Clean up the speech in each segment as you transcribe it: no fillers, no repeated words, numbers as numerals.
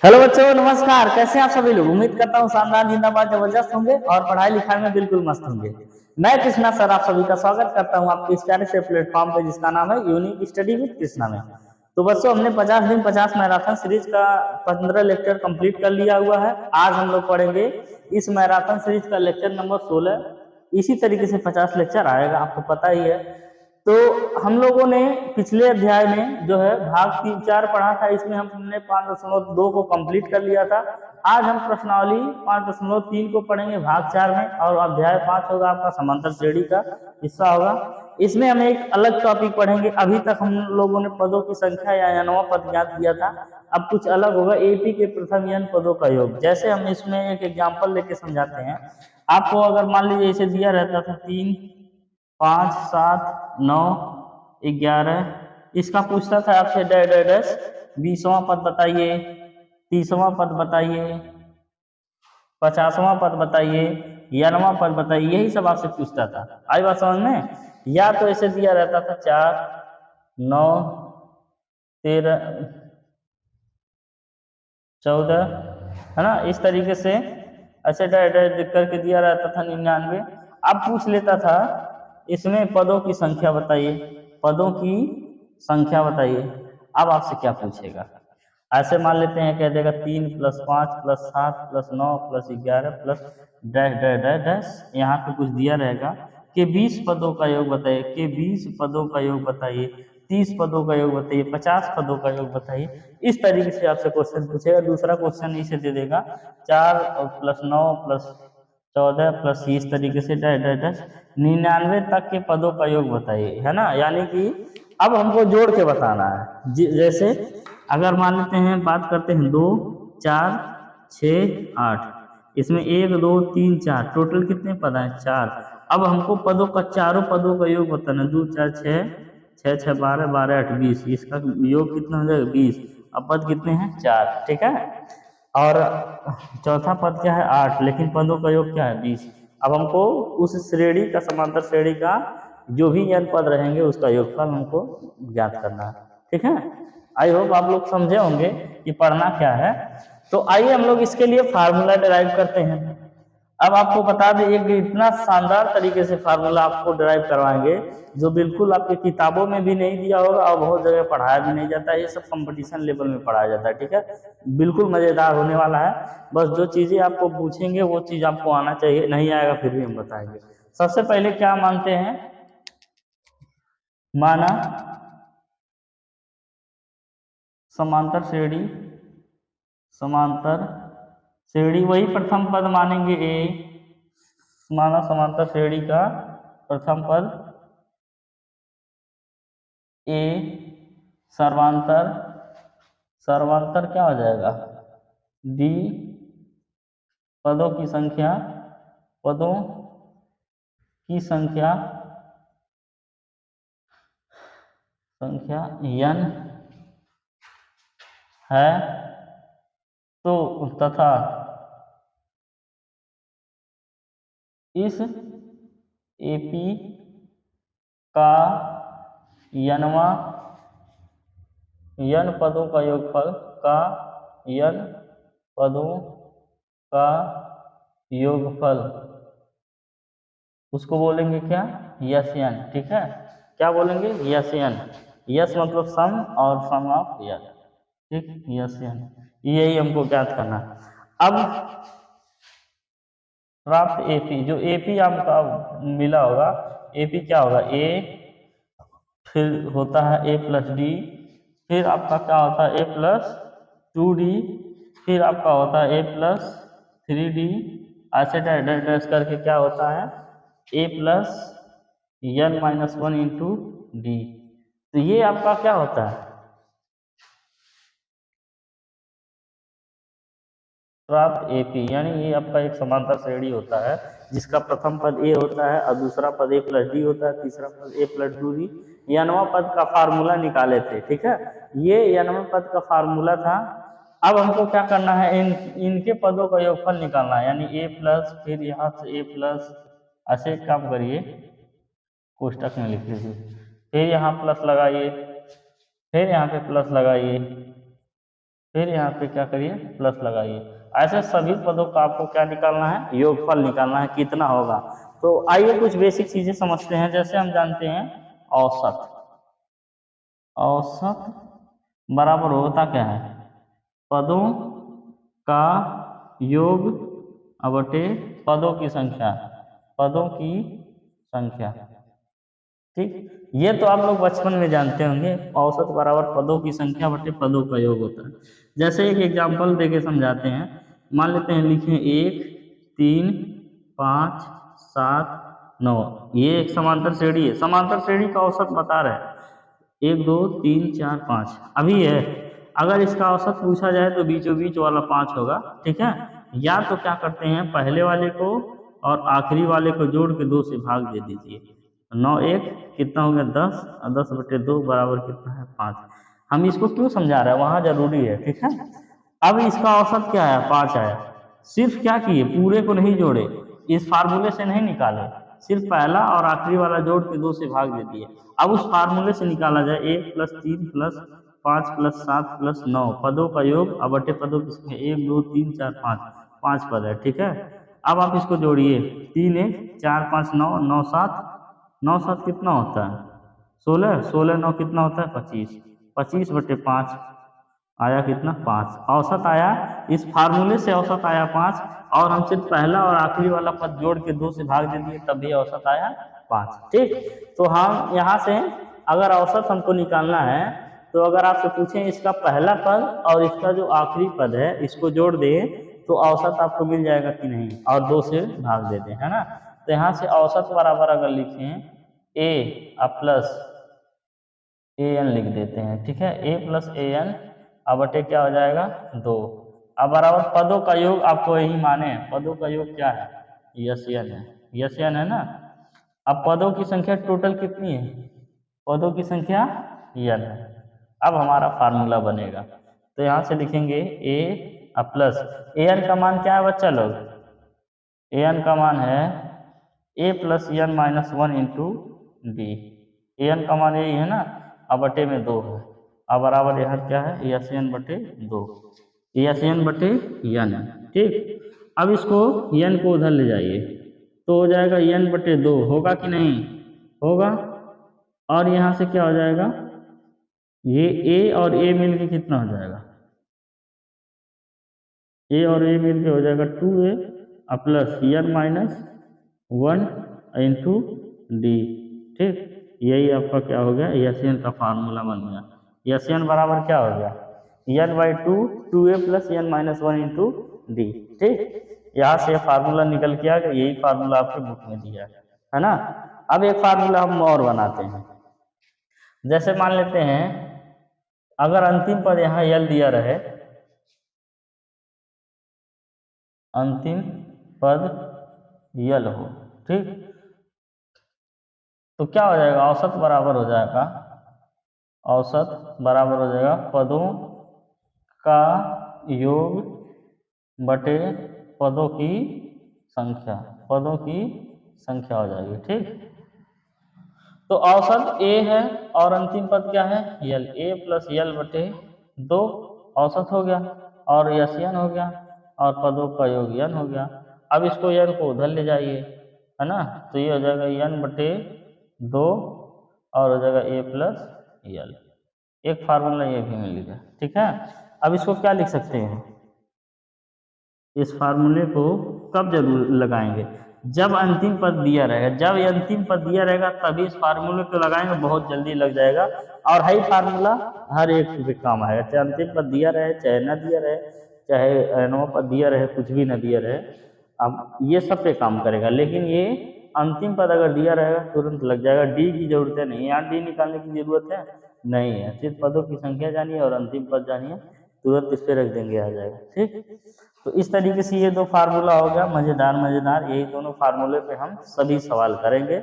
Hello बच्चों, नमस्कार। कैसे हैं आप सभी लोग? उम्मीद करता हूँ शानदार, जिंदाबाद, जबरदस्त होंगे और पढ़ाई लिखाई में बिल्कुल मस्त होंगे। मैं कृष्णा सर आप सभी का स्वागत करता हूँ आपके इस प्यारे से प्लेटफॉर्म पे जिसका नाम है यूनिक स्टडी विद कृष्णा में। तो बच्चों, हमने 50 दिन 50 मैराथन सीरीज का 15 लेक्चर कंप्लीट कर लिया हुआ है। आज हम लोग पढ़ेंगे इस मैराथन सीरीज का लेक्चर नंबर 16। इसी तरीके से 50 लेक्चर आएगा, आपको पता ही है। तो हम लोगों ने पिछले अध्याय में जो है भाग 3-4 पढ़ा था, इसमें हमने 5.2 को कंप्लीट कर लिया था। आज हम प्रश्नावली 5.3 को पढ़ेंगे भाग 4 में, और अध्याय 5 होगा आपका समांतर श्रेणी का हिस्सा होगा। इसमें हम एक अलग टॉपिक पढ़ेंगे। अभी तक हम लोगों ने पदों की संख्या या यनवा पद ज्ञात किया था, अब कुछ अलग होगा। एपी के प्रथम यन पदों का योग। जैसे हम इसमें एक एग्जाम्पल लेके समझाते हैं आपको। अगर मान लीजिए इसे दिया रहता था 3, 5, 7, 9, 11, इसका पूछता था आपसे डैश डैश डैश 20वां पद बताइए, 30वां पद बताइए, 50वां पद बताइए, 11वां पद बताइए, यही सब आपसे पूछता था। आई बात समझ में? या तो ऐसे दिया रहता था 4, 9, 13, 14, है ना, इस तरीके से ऐसे डैश डैश लिख करके दिया रहता था 99। अब पूछ लेता था इसमें पदों की संख्या बताइए, पदों की संख्या बताइए। अब आपसे क्या पूछेगा? ऐसे मान लेते हैं, कह देगा 3 + 5 + 7 + 9 + 11 plus dash dash dash dash, यहाँ पे कुछ दिया रहेगा कि 20 पदों का योग बताइए, कि 20 पदों का योग बताइए, 30 पदों का योग बताइए, 50 पदों का योग बताइए। इस तरीके से आपसे क्वेश्चन पूछेगा। दूसरा क्वेश्चन इसे दे देगा 4 + 9 + 14 + इस तरीके से डैश डैश डैश 99 तक के पदों का योग बताइए, है ना। यानी कि अब हमको जोड़ के बताना है। जैसे अगर मान लेते हैं, बात करते हैं 2, 4, 6, 8, इसमें 1, 2, 3, 4, टोटल कितने पद हैं? 4। अब हमको पदों का, चारों पदों का योग बताना। 2, 4, 6, 6, 6, 12, 12, 8, 20, इसका योग कितना हो जाएगा? 20। अब पद कितने हैं? 4, ठीक है। और चौथा पद क्या है? 8, लेकिन पदों का योग क्या है? 20। अब हमको उस श्रेणी का, समांतर श्रेणी का जो भी n पद रहेंगे उसका योगफल हमको ज्ञात करना है, ठीक है। आई होप आप लोग समझे होंगे कि पढ़ना क्या है। तो आइए हम लोग इसके लिए फार्मूला डिराइव करते हैं। अब आपको बता दें, एक इतना शानदार तरीके से फार्मूला आपको डिराइव करवाएंगे जो बिल्कुल आपकी किताबों में भी नहीं दिया होगा और बहुत जगह पढ़ाया भी नहीं जाता है। ये सब कंपटीशन लेवल में पढ़ाया जाता है, ठीक है। बिल्कुल मजेदार होने वाला है। बस जो चीजें आपको पूछेंगे वो चीज आपको आना चाहिए, नहीं आएगा फिर भी हम बताएंगे। सबसे पहले क्या मानते हैं? माना समांतर श्रेणी, समांतर श्रेणी, वही प्रथम पद मानेंगे ए। माना समांतर श्रेणी का प्रथम पद ए, सर्वांतर, सर्वांतर क्या हो जाएगा? डी, पदों की संख्या, पदों की संख्या, संख्या n है तो तथा इस एपी का यनवा, यन पदों का योगफल, का यन पदों का योगफल, उसको बोलेंगे क्या? यस यन, ठीक है। क्या बोलेंगे? यस यन। यस मतलब सम और सम ऑफ यन, ठीक, यस यन। यही हमको ज्ञात करना। अब प्राप्त एपी, जो एपी आपका मिला होगा, एपी क्या होगा? ए, फिर होता है ए प्लस डी, फिर आपका क्या होता है? ए प्लस 2d, फिर आपका होता है ए प्लस 3d, ऐसे डैश डैश करके क्या होता है? ए प्लस n-1 इंटू डी। तो ये आपका क्या होता है? प्राप्त एपी, यानी ये आपका एक समांतर श्रेणी होता है जिसका प्रथम पद ए होता है और दूसरा पद ए प्लस डी होता है, तीसरा पद ए प्लस 2d। यनवा पद का फार्मूला निकाले थे, ठीक है। ये यनवा पद का फार्मूला था। अब हमको क्या करना है? इनके पदों का योगफल निकालना है, यानी ए प्लस, फिर यहाँ से ए प्लस, ऐसे एक काम करिए, कोष्टक में लिख लीजिए, फिर यहाँ प्लस लगाइए, फिर यहाँ पे प्लस लगाइए, फिर यहाँ पे क्या करिए, प्लस लगाइए। ऐसे सभी पदों का आपको क्या निकालना है, योगफल निकालना है, कितना होगा। तो आइए कुछ बेसिक चीजें समझते हैं। जैसे हम जानते हैं औसत, औसत बराबर होता क्या है, पदों का योग बटे पदों की संख्या, पदों की संख्या। ठीक, ये तो आप लोग बचपन में जानते होंगे, औसत बराबर पदों की संख्या बटे पदों का योग होता है। जैसे एक एग्जाम्पल देके समझाते हैं। मान लेते हैं, लिखें 1 3 5 7 9, ये एक समांतर श्रेणी है। समांतर श्रेणी का औसत बता रहे हैं 1 2 3 4 5 अभी है। अगर इसका औसत पूछा जाए तो बीचों बीच वाला 5 होगा। ठीक है, या तो क्या करते हैं, पहले वाले को और आखिरी वाले को जोड़ के 2 से भाग दे दीजिए। 9 1 कितना हो गया 10, और 10 बटे 2 बराबर कितना है 5। हम इसको क्यों समझा रहे हैं, वहां जरूरी है। ठीक है, अब इसका औसत क्या है 5 आया। सिर्फ क्या किए, पूरे को नहीं जोड़े, इस फार्मूले से नहीं निकाले, सिर्फ पहला और आखिरी वाला जोड़ के 2 से भाग दे दिए। अब उस फार्मूले से निकाला जाए 1 + 3 + 5 + 7 + 9 पदों का योग अब बटे पदों की संख्या 1 2 3 4 5, 5 पद है। ठीक है, अब आप इसको जोड़िए, 3 1 4 5 9 9 7, 9 7 कितना होता है 16, 16 9 कितना होता है 25, 25 बटे 5 आया कितना 5। औसत आया, इस फार्मूले से औसत आया 5, और हम सिर्फ पहला और आखिरी वाला पद जोड़ के 2 से भाग दे दिए, तब भी औसत आया 5। ठीक, तो हम यहाँ से अगर औसत हमको निकालना है, तो अगर आपसे पूछें इसका पहला पद और इसका जो आखिरी पद है इसको जोड़ दें, तो औसत आपको मिल जाएगा कि नहीं, और 2 से भाग दे दें, है ना। तो यहाँ से औसत बराबर अगर लिखें a प्लस ए एन लिख देते हैं। ठीक है, a + an अब बटे क्या हो जाएगा 2। अब बराबर पदों का योग, आपको यही माने पदों का योग क्या है, यस एन है, यस एन है ना। अब पदों की संख्या टोटल कितनी है, पदों की संख्या n है। अब हमारा फार्मूला बनेगा, तो यहाँ से लिखेंगे a प्लस ए एन का मान क्या है बच्चा लोग, ए एन का मान है a + n - 1 into D. A N का मान यही है ना, अब बटे में 2 है। अब बराबर यहाँ क्या है, एस एन बटे 2, एस एन बटे एन। ठीक, अब इसको एन को उधर ले जाइए, तो हो जाएगा एन बटे 2, होगा कि नहीं होगा। और यहाँ से क्या हो जाएगा, ये a और a मिल के कितना हो जाएगा, a और a मिल के हो जाएगा 2a plus n - 1 into d. ठीक, यही आपका क्या हो गया, एस एन का फार्मूला बन गया। एस एन बराबर क्या हो गया, n/2 2a + n - 1 into d. ठीक, यहाँ से फार्मूला निकल के आ गया, यही फार्मूला आपके बुक में दिया है ना। अब एक फार्मूला हम और बनाते हैं। जैसे मान लेते हैं अगर अंतिम पद यहाँ यल दिया रहे, अंतिम पद यल हो, ठीक, तो क्या हो जाएगा, औसत बराबर हो जाएगा, औसत बराबर हो जाएगा पदों का योग बटे पदों की संख्या, पदों की संख्या हो जाएगी। ठीक, तो औसत a है और अंतिम पद क्या है यल, a + यल बटे 2 औसत हो गया, और यस n हो गया, और पदों का योग n हो गया। अब इसको n को उधर ले जाइए, है ना, तो ये हो जाएगा n बटे 2 और हो जाएगा a + यल। एक फार्मूला ये भी मिल गया। ठीक है, अब इसको क्या लिख सकते हैं, इस फार्मूले को कब जरूर लगाएंगे, जब अंतिम पद दिया रहेगा। जब ये अंतिम पद दिया रहेगा तभी इस फार्मूले को लगाएंगे, बहुत जल्दी लग जाएगा। और हाई फार्मूला हर एक पे काम आएगा, चाहे अंतिम पद दिया रहे चाहे ना दिया रहे, चाहे नौ पद दिया रहे कुछ भी ना दिया रहे, अब ये सब पे काम करेगा। लेकिन ये अंतिम पद अगर दिया रहेगा तुरंत लग जाएगा, डी की जरूरत है नहीं, यहाँ डी निकालने की जरूरत है नहीं है, सिर्फ पदों की संख्या जानिए और अंतिम पद जानिए, तुरंत इस पे रख देंगे आ जाएगा। ठीक, तो इस तरीके से ये 2 फार्मूला हो गया, मजेदार मजेदार, यही दोनों फार्मूले पे हम सभी सवाल करेंगे।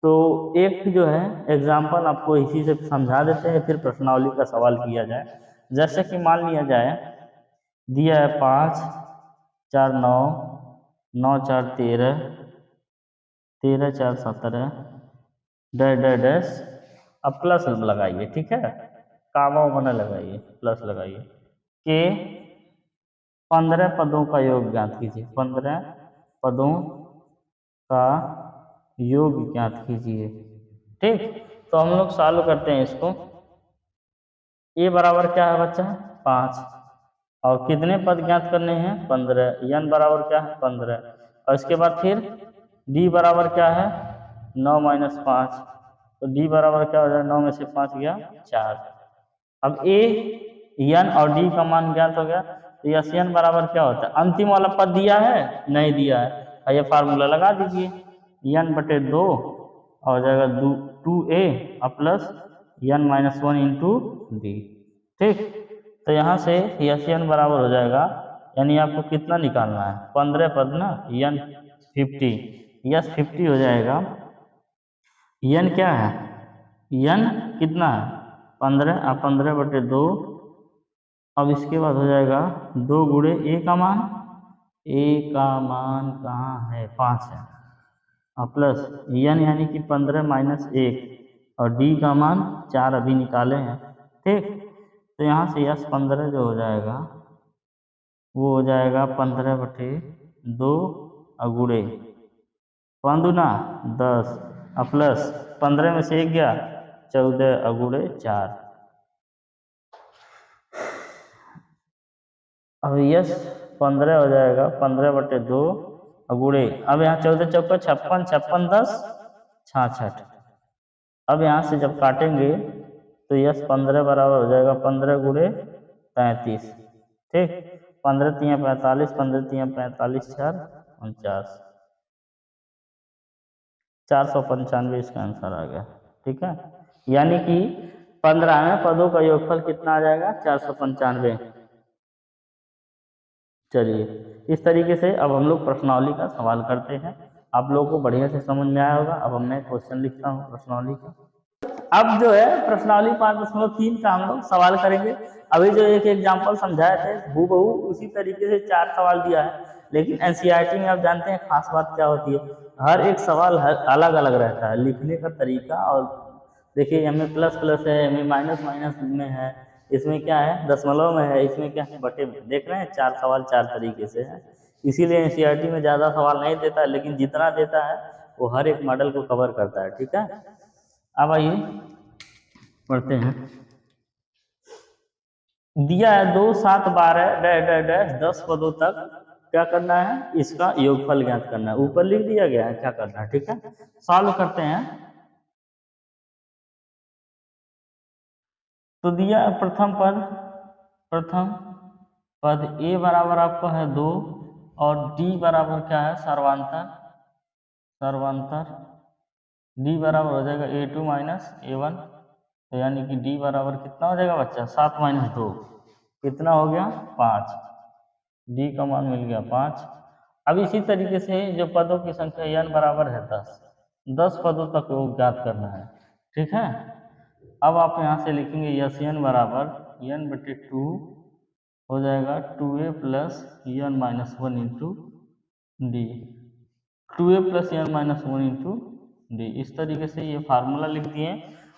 तो एक जो है एग्जाम्पल आपको इसी से समझा देते हैं, फिर प्रश्नावली का सवाल किया जाए। जैसे कि मान लिया जाए दिया है 5 4 9 9 4 13 13 4 17 डैश डैश डैश, अब प्लस लगाइए। ठीक है, कामा वामा न लगाइए, प्लस लगाइए। के 15 पदों का योग ज्ञात कीजिए। 15 पदों का योग ज्ञात कीजिए। ठीक, तो हम लोग सॉल्व करते हैं इसको। ए बराबर क्या है बच्चा? 5। और कितने पद ज्ञात करने हैं? 15। एन बराबर क्या है? 15। और इसके बाद फिर डी बराबर क्या है? 9 माइनस 5। तो डी बराबर क्या हो जाएगा? 9 में से 5 गया 4। अब ए, एन और डी का मान ज्ञात हो गया। तो यस एन बराबर क्या होता है? अंतिम वाला पद दिया है? नहीं दिया है। और ये फार्मूला लगा दीजिए, एन बटे 2 हो जाएगा 2a plus n minus 1 into d. ठीक, तो यहाँ से यस एन बराबर हो जाएगा, यानी आपको कितना निकालना है? 15 पद ना, एन 50, यस 50 हो जाएगा। एन क्या है? एन कितना है? 15। आप 15 बटे 2। अब इसके बाद हो जाएगा 2 गुणे ए का मान, ए का मान कहाँ है? 5 है। और प्लस एन यानी कि 15 माइनस 1, और डी का मान 4 अभी निकाले हैं। ठीक, तो यहाँ से यस 15 जो हो जाएगा वो हो जाएगा 15 बटे 2 गुणे 5 दूना 10, और प्लस 15 में से 1 गया 14 गुणे 4। अब यस 15 हो जाएगा 15 बटे 2 गुणे, अब यहाँ 14 चौका 56, 56 10 66। अब यहाँ से जब काटेंगे तो यस 15 बराबर हो जाएगा 15 गुणे 35। ठीक, 15 तिया 45, 15 तिया 45, 4 49, 495 इसका आंसर आ गया। ठीक है, यानी कि 15 पदों का योगफल कितना आ जाएगा? 495। चलिए, इस तरीके से अब हम लोग प्रश्नावली का सवाल करते हैं। आप लोगों को बढ़िया से समझ में आया होगा। अब मैं क्वेश्चन लिखता हूँ प्रश्नावली का। अब जो है प्रश्नावली 5.3 का हम लोग सवाल करेंगे। अभी जो एक एग्जाम्पल समझाए थे हूबहू उसी तरीके से 4 सवाल दिया है, लेकिन एनसीईआरटी में आप जानते हैं खास बात क्या होती है, हर एक सवाल अलग अलग रहता है लिखने का तरीका। और देखिए एम ए प्लस प्लस है, एम ए माइनस माइनस में है, इसमें क्या है दशमलव में है, इसमें क्या है बटे में। देख रहे हैं 4 सवाल 4 तरीके से है। इसीलिए एनसीईआरटी में ज़्यादा सवाल नहीं देता है, लेकिन जितना देता है वो हर एक मॉडल को कवर करता है। ठीक है, अब आइए पढ़ते हैं। दिया है 2 7 12 डैश डैश डैश 10 पदों तक क्या करना है? इसका योगफल ज्ञात करना है। ऊपर लिख दिया गया है क्या करना है। ठीक है, सॉल्व करते हैं। तो दिया प्रथम पद ए बराबर आपको है 2, और डी बराबर क्या है? सर्वांतर डी बराबर हो जाएगा a2 माइनस a1। तो यानी कि डी बराबर कितना हो जाएगा बच्चा? 7 माइनस 2 कितना हो गया? 5। डी का मान मिल गया 5। अब इसी तरीके से जो पदों की संख्या n बराबर है 10 पदों तक वो ज्ञात करना है। ठीक है, अब आप यहाँ से लिखेंगे यस एन बराबर n बटे 2 हो जाएगा 2a plus n minus 1 into d, 2a plus n minus 1 into d. इस तरीके से ये फार्मूला लिख दिए।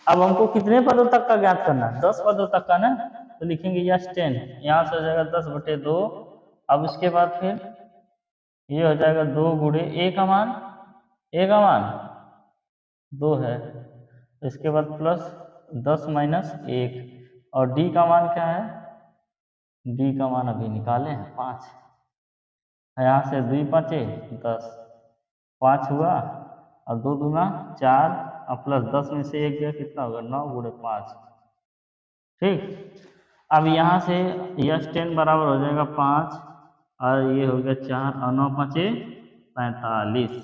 अब हमको कितने पदों तक का ज्ञात करना है? 10 पदों तक का ना, तो लिखेंगे यस 10, यहाँ से हो जाएगा 10 बटे 2। अब इसके बाद फिर ये हो जाएगा 2 गुणे ए का मान 2 है, इसके बाद प्लस 10 माइनस 1, और डी का मान क्या है? डी का मान अभी निकाले हैं 5। यहाँ से 2 5 10, 5 हुआ, और 2 दूना 4, और प्लस 10 में से 1 गया कितना होगा? 9 गुणे 5। ठीक, अब यहाँ से यस 10 बराबर हो जाएगा 5, और ये हो गया 4, और 9 5 45,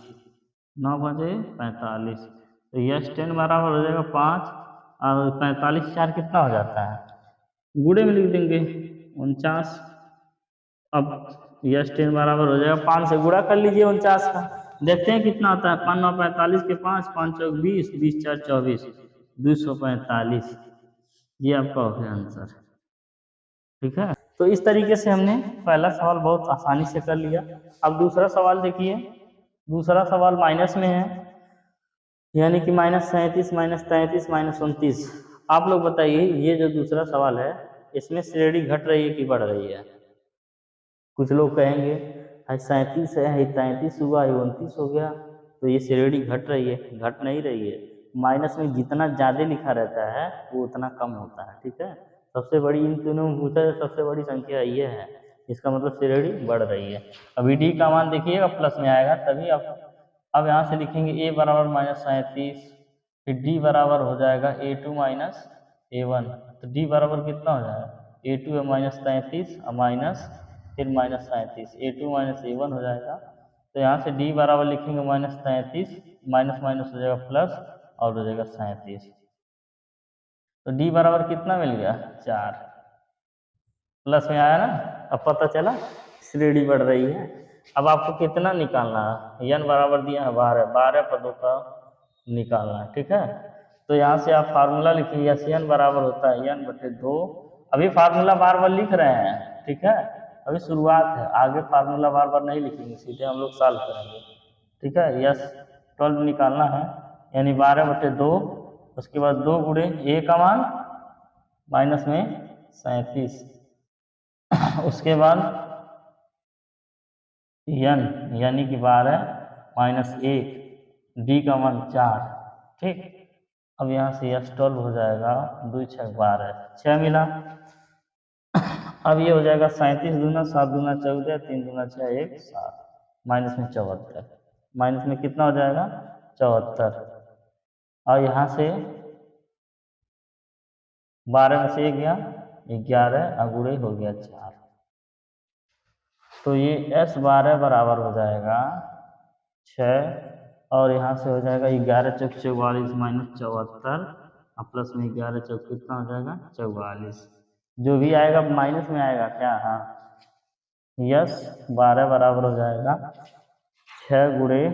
9 5 45। तो यस 10 बराबर हो जाएगा 5, और 45 4 कितना हो जाता है? गुणे में लिख देंगे 49। अब यस 10 बराबर हो जाएगा 5 से गुणा कर लीजिए 49 का, देखते हैं कितना आता है। 5 9 45 के 5, 5 चौक 20, 20 4 24, 245। ये आपका हो गया आंसर। ठीक है, तो इस तरीके से हमने पहला सवाल बहुत आसानी से कर लिया। अब दूसरा सवाल देखिए, दूसरा सवाल माइनस में है, यानी कि -37 -33 -29। आप लोग बताइए ये जो दूसरा सवाल है इसमें श्रेणी घट रही है कि बढ़ रही है? कुछ लोग कहेंगे 37 है, 33 हुआ, 29 हो गया, तो ये श्रेणी घट रही है। घट नहीं रही है, माइनस में जितना ज़्यादा लिखा रहता है वो उतना कम होता है। ठीक है, सबसे बड़ी इन तीनों में पूछा है, सबसे बड़ी संख्या ये है, इसका मतलब श्रेणी बढ़ रही है। अभी डी का मान देखिएगा प्लस में आएगा तभी आप, अब यहाँ से लिखेंगे ए बराबर -37, फिर डी बराबर हो जाएगा A2 माइनस A1, तो डी बराबर कितना हो जाएगा A2 है -33 और माइनस फिर -37, A2 माइनस A1 हो जाएगा। तो यहाँ से डी बराबर लिखेंगे -33, माइनस माइनस हो जाएगा प्लस और हो जाएगा 37, तो डी बराबर कितना मिल गया 4, प्लस में आया ना। अब पता चला श्रेणी बढ़ रही है। अब आपको कितना निकालना है, यन बराबर दिया है 12, 12 पदों का निकालना है। ठीक है, तो यहाँ से आप फार्मूला लिखिए, यस यन बराबर होता है n/2। अभी फार्मूला बार बार लिख रहे हैं, ठीक है, अभी शुरुआत है, आगे फार्मूला बार बार नहीं लिखेंगे, सीधे हम लोग सॉल्व करेंगे। ठीक है, यस 12 निकालना है, यानी 12/2, उसके बाद 2 गुणे ए का मान माइनस में 37, उसके बाद यन यानी कि 12 माइनस 1, डी का मान 4। ठीक, अब यहाँ से यस 12 हो जाएगा, 2 6 12, 6 मिला। अब ये हो जाएगा 37 दूना 7 दूना 14, 3 दूना 6 1 7, माइनस में 74, माइनस में कितना हो जाएगा 74, और यहाँ से 12 में से 1 गया 11, अगुड़े हो गया 4, तो ये S12 बराबर हो जाएगा 6, और यहाँ से हो जाएगा 11 चौक 44 माइनस 74, और प्लस में 11 चौक कितना हो जाएगा 44, जो भी आएगा माइनस में आएगा क्या, हाँ, यस 12 बराबर हो जाएगा 6 गुणे,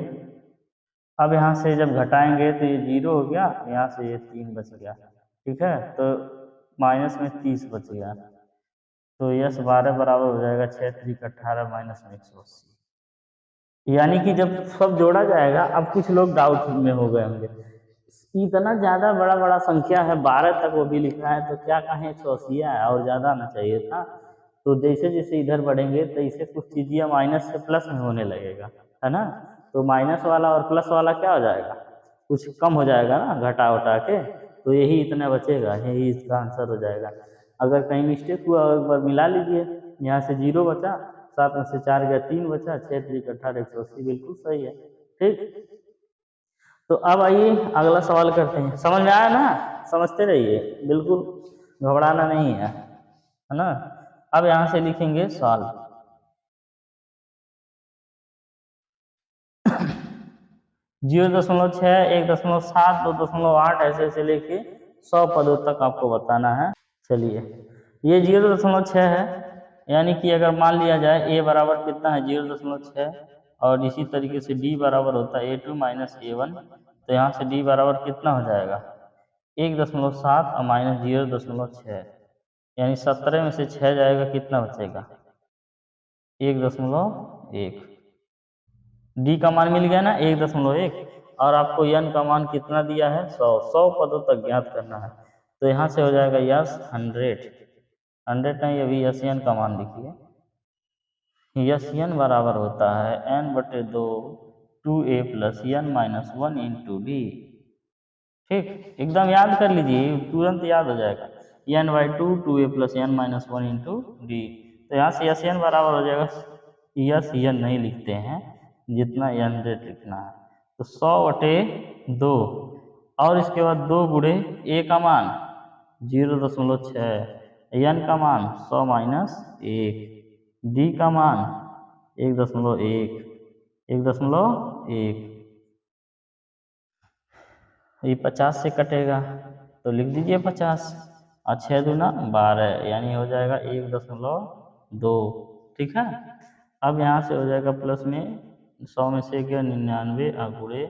अब यहाँ से जब घटाएंगे तो ये 0 हो गया, यहाँ से ये 3 बच गया। ठीक है, तो माइनस में 30 बच गया, तो यस 12 बराबर हो जाएगा 6 3 18 माइनस में 180, यानी कि जब सब जोड़ा जाएगा, अब कुछ लोग डाउट में हो गए होंगे, इतना ज़्यादा बड़ा बड़ा संख्या है, 12 तक वो भी लिखा है, तो क्या कहें 180 है, और ज़्यादा आना चाहिए था। तो जैसे जैसे इधर बढ़ेंगे तो इसे कुछ चीज़ें माइनस से प्लस में होने लगेगा, है ना, तो माइनस वाला और प्लस वाला क्या हो जाएगा, कुछ कम हो जाएगा ना, घटा उठा के, तो यही इतना बचेगा, यही इसका आंसर हो जाएगा। अगर कहीं मिस्टेक हुआ एक बार मिला लीजिए, यहाँ से 0 बचा, 7 में से 4 गया 3 बचा, 6 3 18 180, बिल्कुल सही है। ठीक, तो अब आइए अगला सवाल करते हैं, समझ में आया ना, समझते रहिए, बिल्कुल घबराना नहीं है ना। अब यहाँ से लिखेंगे सॉल्व, 0.6, 1.7, 2.8 ऐसे ऐसे लेके 100 पदों तक आपको बताना है। चलिए, ये 0.6 है, यानी कि अगर मान लिया जाए ए बराबर कितना है 0.6, और इसी तरीके से डी बराबर होता है A2 माइनस A1, तो यहाँ से डी बराबर कितना हो जाएगा 1.7 और माइनस 0.6, यानी 17 में से 6 जाएगा, कितना बचेगा 1.1, डी का मान मिल गया ना 1.1, और आपको यन का मान कितना दिया है 100 पदों तक ज्ञात करना है, तो यहाँ से हो जाएगा यस 100 नहीं, अभी यस यन का मान लिखिए, यस यन बराबर होता है n/2 2a प्लस यन माइनस 1 इंटू डी। ठीक, एकदम याद कर लीजिए, तुरंत याद हो जाएगा, n/2 2a प्लस यन माइनस 1 इंटू डी, तो यहाँ से यस यन बराबर हो जाएगा, यस यन नहीं लिखते हैं, जितना यन रेट लिखना है, तो 100/2, और इसके बाद 2 गुणे ए का मान 0.6, यन का मान 100 माइनस 1, डी का मान 1.1, 1.1, ये 50 से कटेगा, तो लिख दीजिए 50, और 6 दूना 12, यानी हो जाएगा 1.2। ठीक है, अब यहाँ से हो जाएगा प्लस में 100 में से गया 99 और गुणे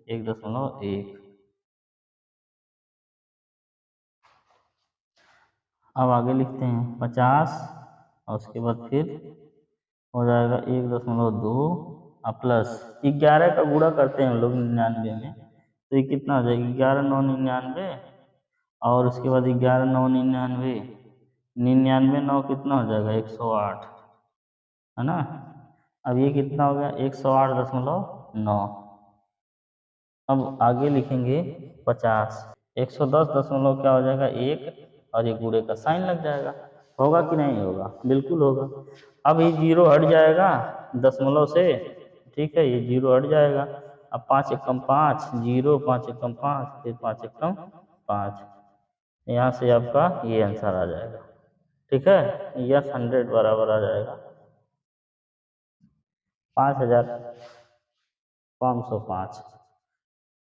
1.1, अब आगे लिखते हैं 50, और उसके बाद फिर हो जाएगा 1.2 और प्लस 11 का गुणा करते हैं हम लोग 99 में, तो ये कितना हो जाएगा 11 9 99, और उसके बाद 11 9 99, 99 9 कितना हो जाएगा 108, है ना। अब ये कितना हो गया 108.9। अब आगे लिखेंगे 50, 110 क्या हो जाएगा 1, और ये गुणे का साइन लग जाएगा। होगा कि नहीं होगा? बिल्कुल होगा। अब ये जीरो हट जाएगा दशमलव से, ठीक है, ये जीरो हट जाएगा। अब 5 एकम 5, जीरो, 5 एकम 5, फिर 5 एकम 5, यहाँ से आपका ये आंसर आ जाएगा। ठीक है, यस 100 बराबर आ जाएगा 5505।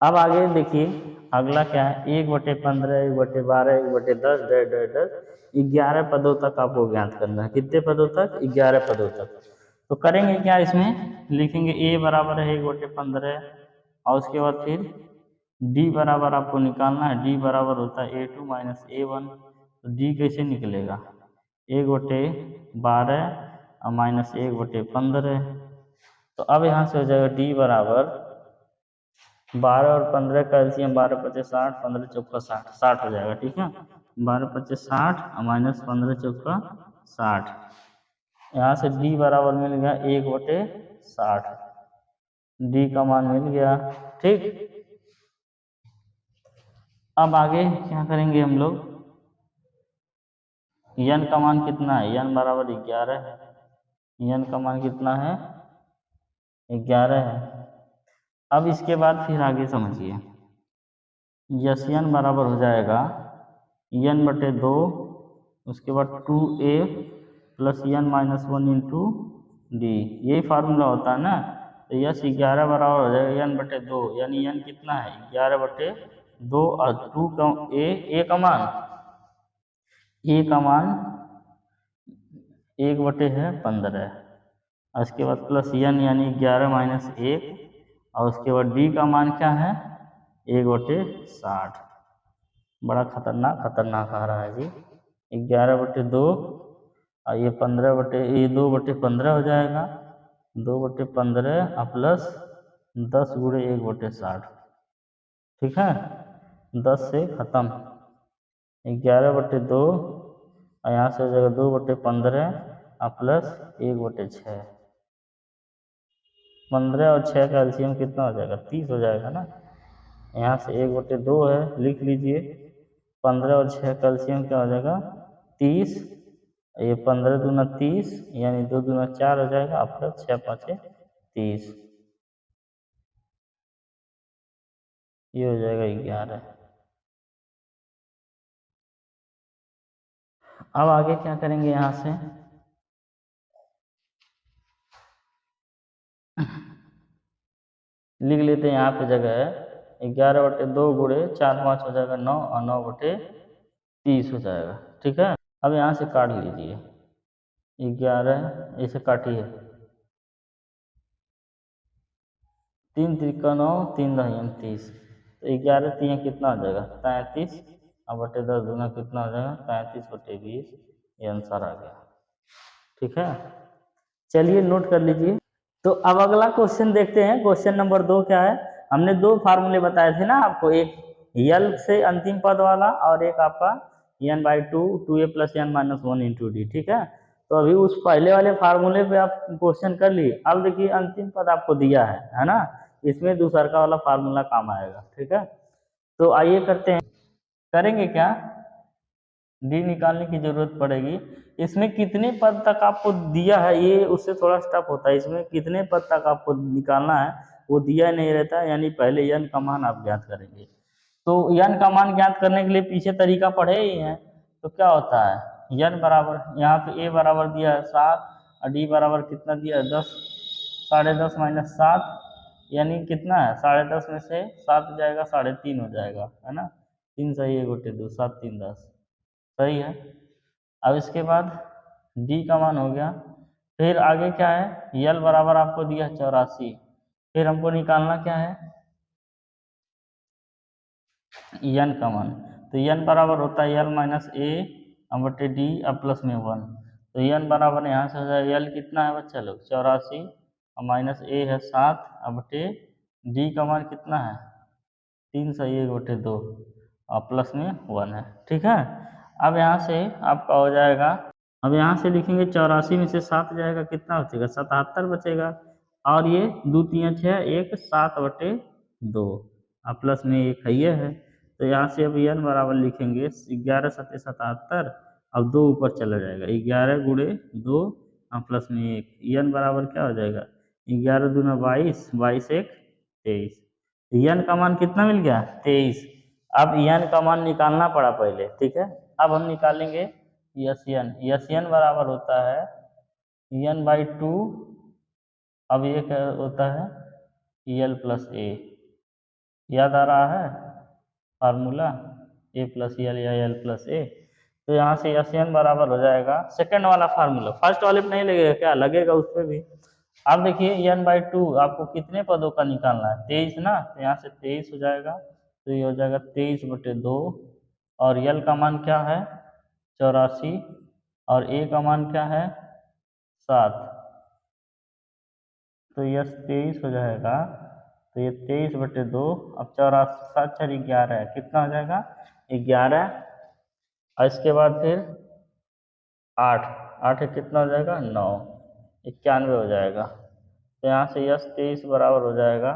अब आगे देखिए अगला क्या है, 1/15, 1/12, 1/10, डैश डैश डैश 11 पदों तक आपको ज्ञात करना है। कितने पदों तक? 11 पदों तक। तो करेंगे क्या, इसमें लिखेंगे a बराबर है 1/15, और उसके बाद फिर d बराबर आपको निकालना है, d बराबर होता है a2 माइनस a1। तो d कैसे निकलेगा 1/12 और माइनस 1/15। तो अब यहाँ से हो जाएगा d बराबर 12 और 15 का एलसीएम 12 पचे 60, 15 चौका 60, 60 हो जाएगा। ठीक है, 12 पचे 60 और माइनस 15 चौका 60। यहाँ से d बराबर मिल गया 1/60, d का मान मिल गया। ठीक, अब आगे क्या करेंगे हम लोग, n का मान कितना है, n बराबर 11 है, n का मान कितना है 11 है। अब इसके बाद फिर आगे समझिए, यस n बराबर हो जाएगा n/2, उसके बाद 2a plus n minus 1 into D, यही फार्मूला होता है ना। तो यस 11 बराबर हो जाएगा n/2, यानी n कितना है 11/2, और 2 का a का मान 1/15, और उसके बाद प्लस n यानी 11 माइनस 1, और उसके बाद d का मान क्या है 1/60। बड़ा खतरनाक आ रहा है जी। 11/2 और ये 2/15 हो जाएगा, 2/15 और प्लस 10 गुणे 1/60। ठीक है, 10 से खत्म, 11/2 और यहाँ से हो जाएगा 2/15 और प्लस 1/6। 15 और 6 का एलसीएम कितना हो जाएगा 30 हो जाएगा ना। यहाँ से 1/2 है, लिख लीजिए। 15 और 6 का एलसीएम क्या हो जाएगा 30, ये 15 दूना 30, यानी 2 दूना 4 हो जाएगा, प्लस 6 5 30, ये हो जाएगा 11। अब आगे क्या करेंगे, यहाँ से लिख लेते हैं, यहाँ पे जगह है 11/2 गुणे 4 5 हो जाएगा 9, और 9/30 हो जाएगा। ठीक है, अब यहाँ से काट लीजिए 11, इसे काटिए, 3 त्रिका 9, 3 दहियन 30, तो 11 3 कितना हो जाएगा 33, और बटे 10 दूना कितना हो जाएगा 33/20, ये आंसर आ गया। ठीक है, चलिए नोट कर लीजिए। तो अब अगला क्वेश्चन देखते हैं। क्वेश्चन नंबर 2 क्या है, हमने 2 फार्मूले बताए थे ना आपको, एक यल से अंतिम पद वाला, और एक आपका n/2 2a plus n minus 1 into d. ठीक है, तो अभी उस पहले वाले फार्मूले पे आप क्वेश्चन कर लिए। अब देखिए अंतिम पद आपको दिया है ना, इसमें दूसरा वाला फार्मूला काम आएगा। ठीक है, तो आइए करते हैं, करेंगे क्या, डी निकालने की जरूरत पड़ेगी। इसमें कितने पद तक आपको दिया है, ये उससे थोड़ा टफ होता है। इसमें कितने पद तक आपको निकालना है वो दिया नहीं रहता है, यानी पहले n का मान आप ज्ञात करेंगे। तो n का मान ज्ञात करने के लिए पीछे तरीका पढ़े ही हैं। तो क्या होता है, n बराबर, यहाँ पे a बराबर दिया है 7, और d बराबर कितना दिया है 10, 10.5 माइनस 7, यानी कितना है 10.5 में से 7 जाएगा 3.5 हो जाएगा, है ना। 3 सही 1/2, 7 3 10, सही है। अब इसके बाद d का मान हो गया। फिर आगे क्या है, यल बराबर आपको दिया है 84, फिर हमको निकालना क्या है n का मान। तो n बराबर होता है यल माइनस a बटे डी अब प्लस में 1। तो n बराबर यहाँ से हो जाएगा, यल कितना है बच्चा लोग 84, और माइनस a है 7, अब बटे डी का मान कितना है 3 सही 1/2, और प्लस में 1 है। ठीक है, अब यहाँ से आपका हो जाएगा, अब यहाँ से लिखेंगे 84 में से 7 जाएगा, कितना बचेगा 77 बचेगा। और ये 2 3 6 1 7/2 अब प्लस में एक है। तो यहाँ से अब n बराबर लिखेंगे 11 7 77। अब 2 ऊपर चला जाएगा, 11 गुणे 2 प्लस में 1, n बराबर क्या हो जाएगा 11 दूना 22, 22 1 23। n का मान कितना मिल गया 23। अब n का मान निकालना पड़ा पहले, ठीक है। अब हम निकालेंगे यस एन बराबर होता है n/2। अब ये क्या होता है यल प्लस ए, याद आ रहा है फार्मूला ए प्लस यल या एल प्लस ए। तो यहाँ से यस एन बराबर हो जाएगा सेकंड वाला फार्मूला, फर्स्ट वाले पे नहीं लगेगा, क्या लगेगा उस पर भी। अब देखिए n/2 आपको कितने पदों का निकालना है 23 ना, तो यहाँ से 23 हो जाएगा। तो ये हो जाएगा 23/2। और यल का मान क्या है 84 और ए का मान क्या है 7। तो यस 23 हो जाएगा। तो ये 23/2, अब 84 7 4 11 है, कितना हो जाएगा 11। और इसके बाद फिर 8 8 कितना हो जाएगा 9, 91 हो जाएगा। तो यहाँ से यस 23 बराबर हो जाएगा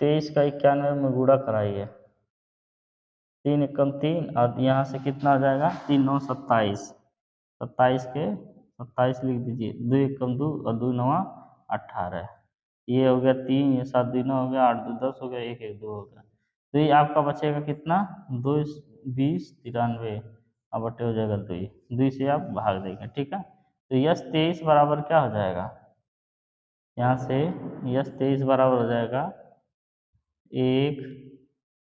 23 का 91 में गुणा कराइए, 3 एकम 3, और यहाँ से कितना हो जाएगा 3 9 27, 27 के 27 लिख दीजिए, 2 एकम 2 और 2 9 18। ये हो गया 3, ये 7 2 9 हो गया, 8 2 10 हो गया, 1 1 2 हो गया। तो ये आपका बचेगा कितना 2 20 93, अब बटे हो जाएगा 2, 2 से आप भाग देंगे, ठीक है। तो यस 23 बराबर क्या हो जाएगा, यहाँ से यस 23 बराबर हो जाएगा 1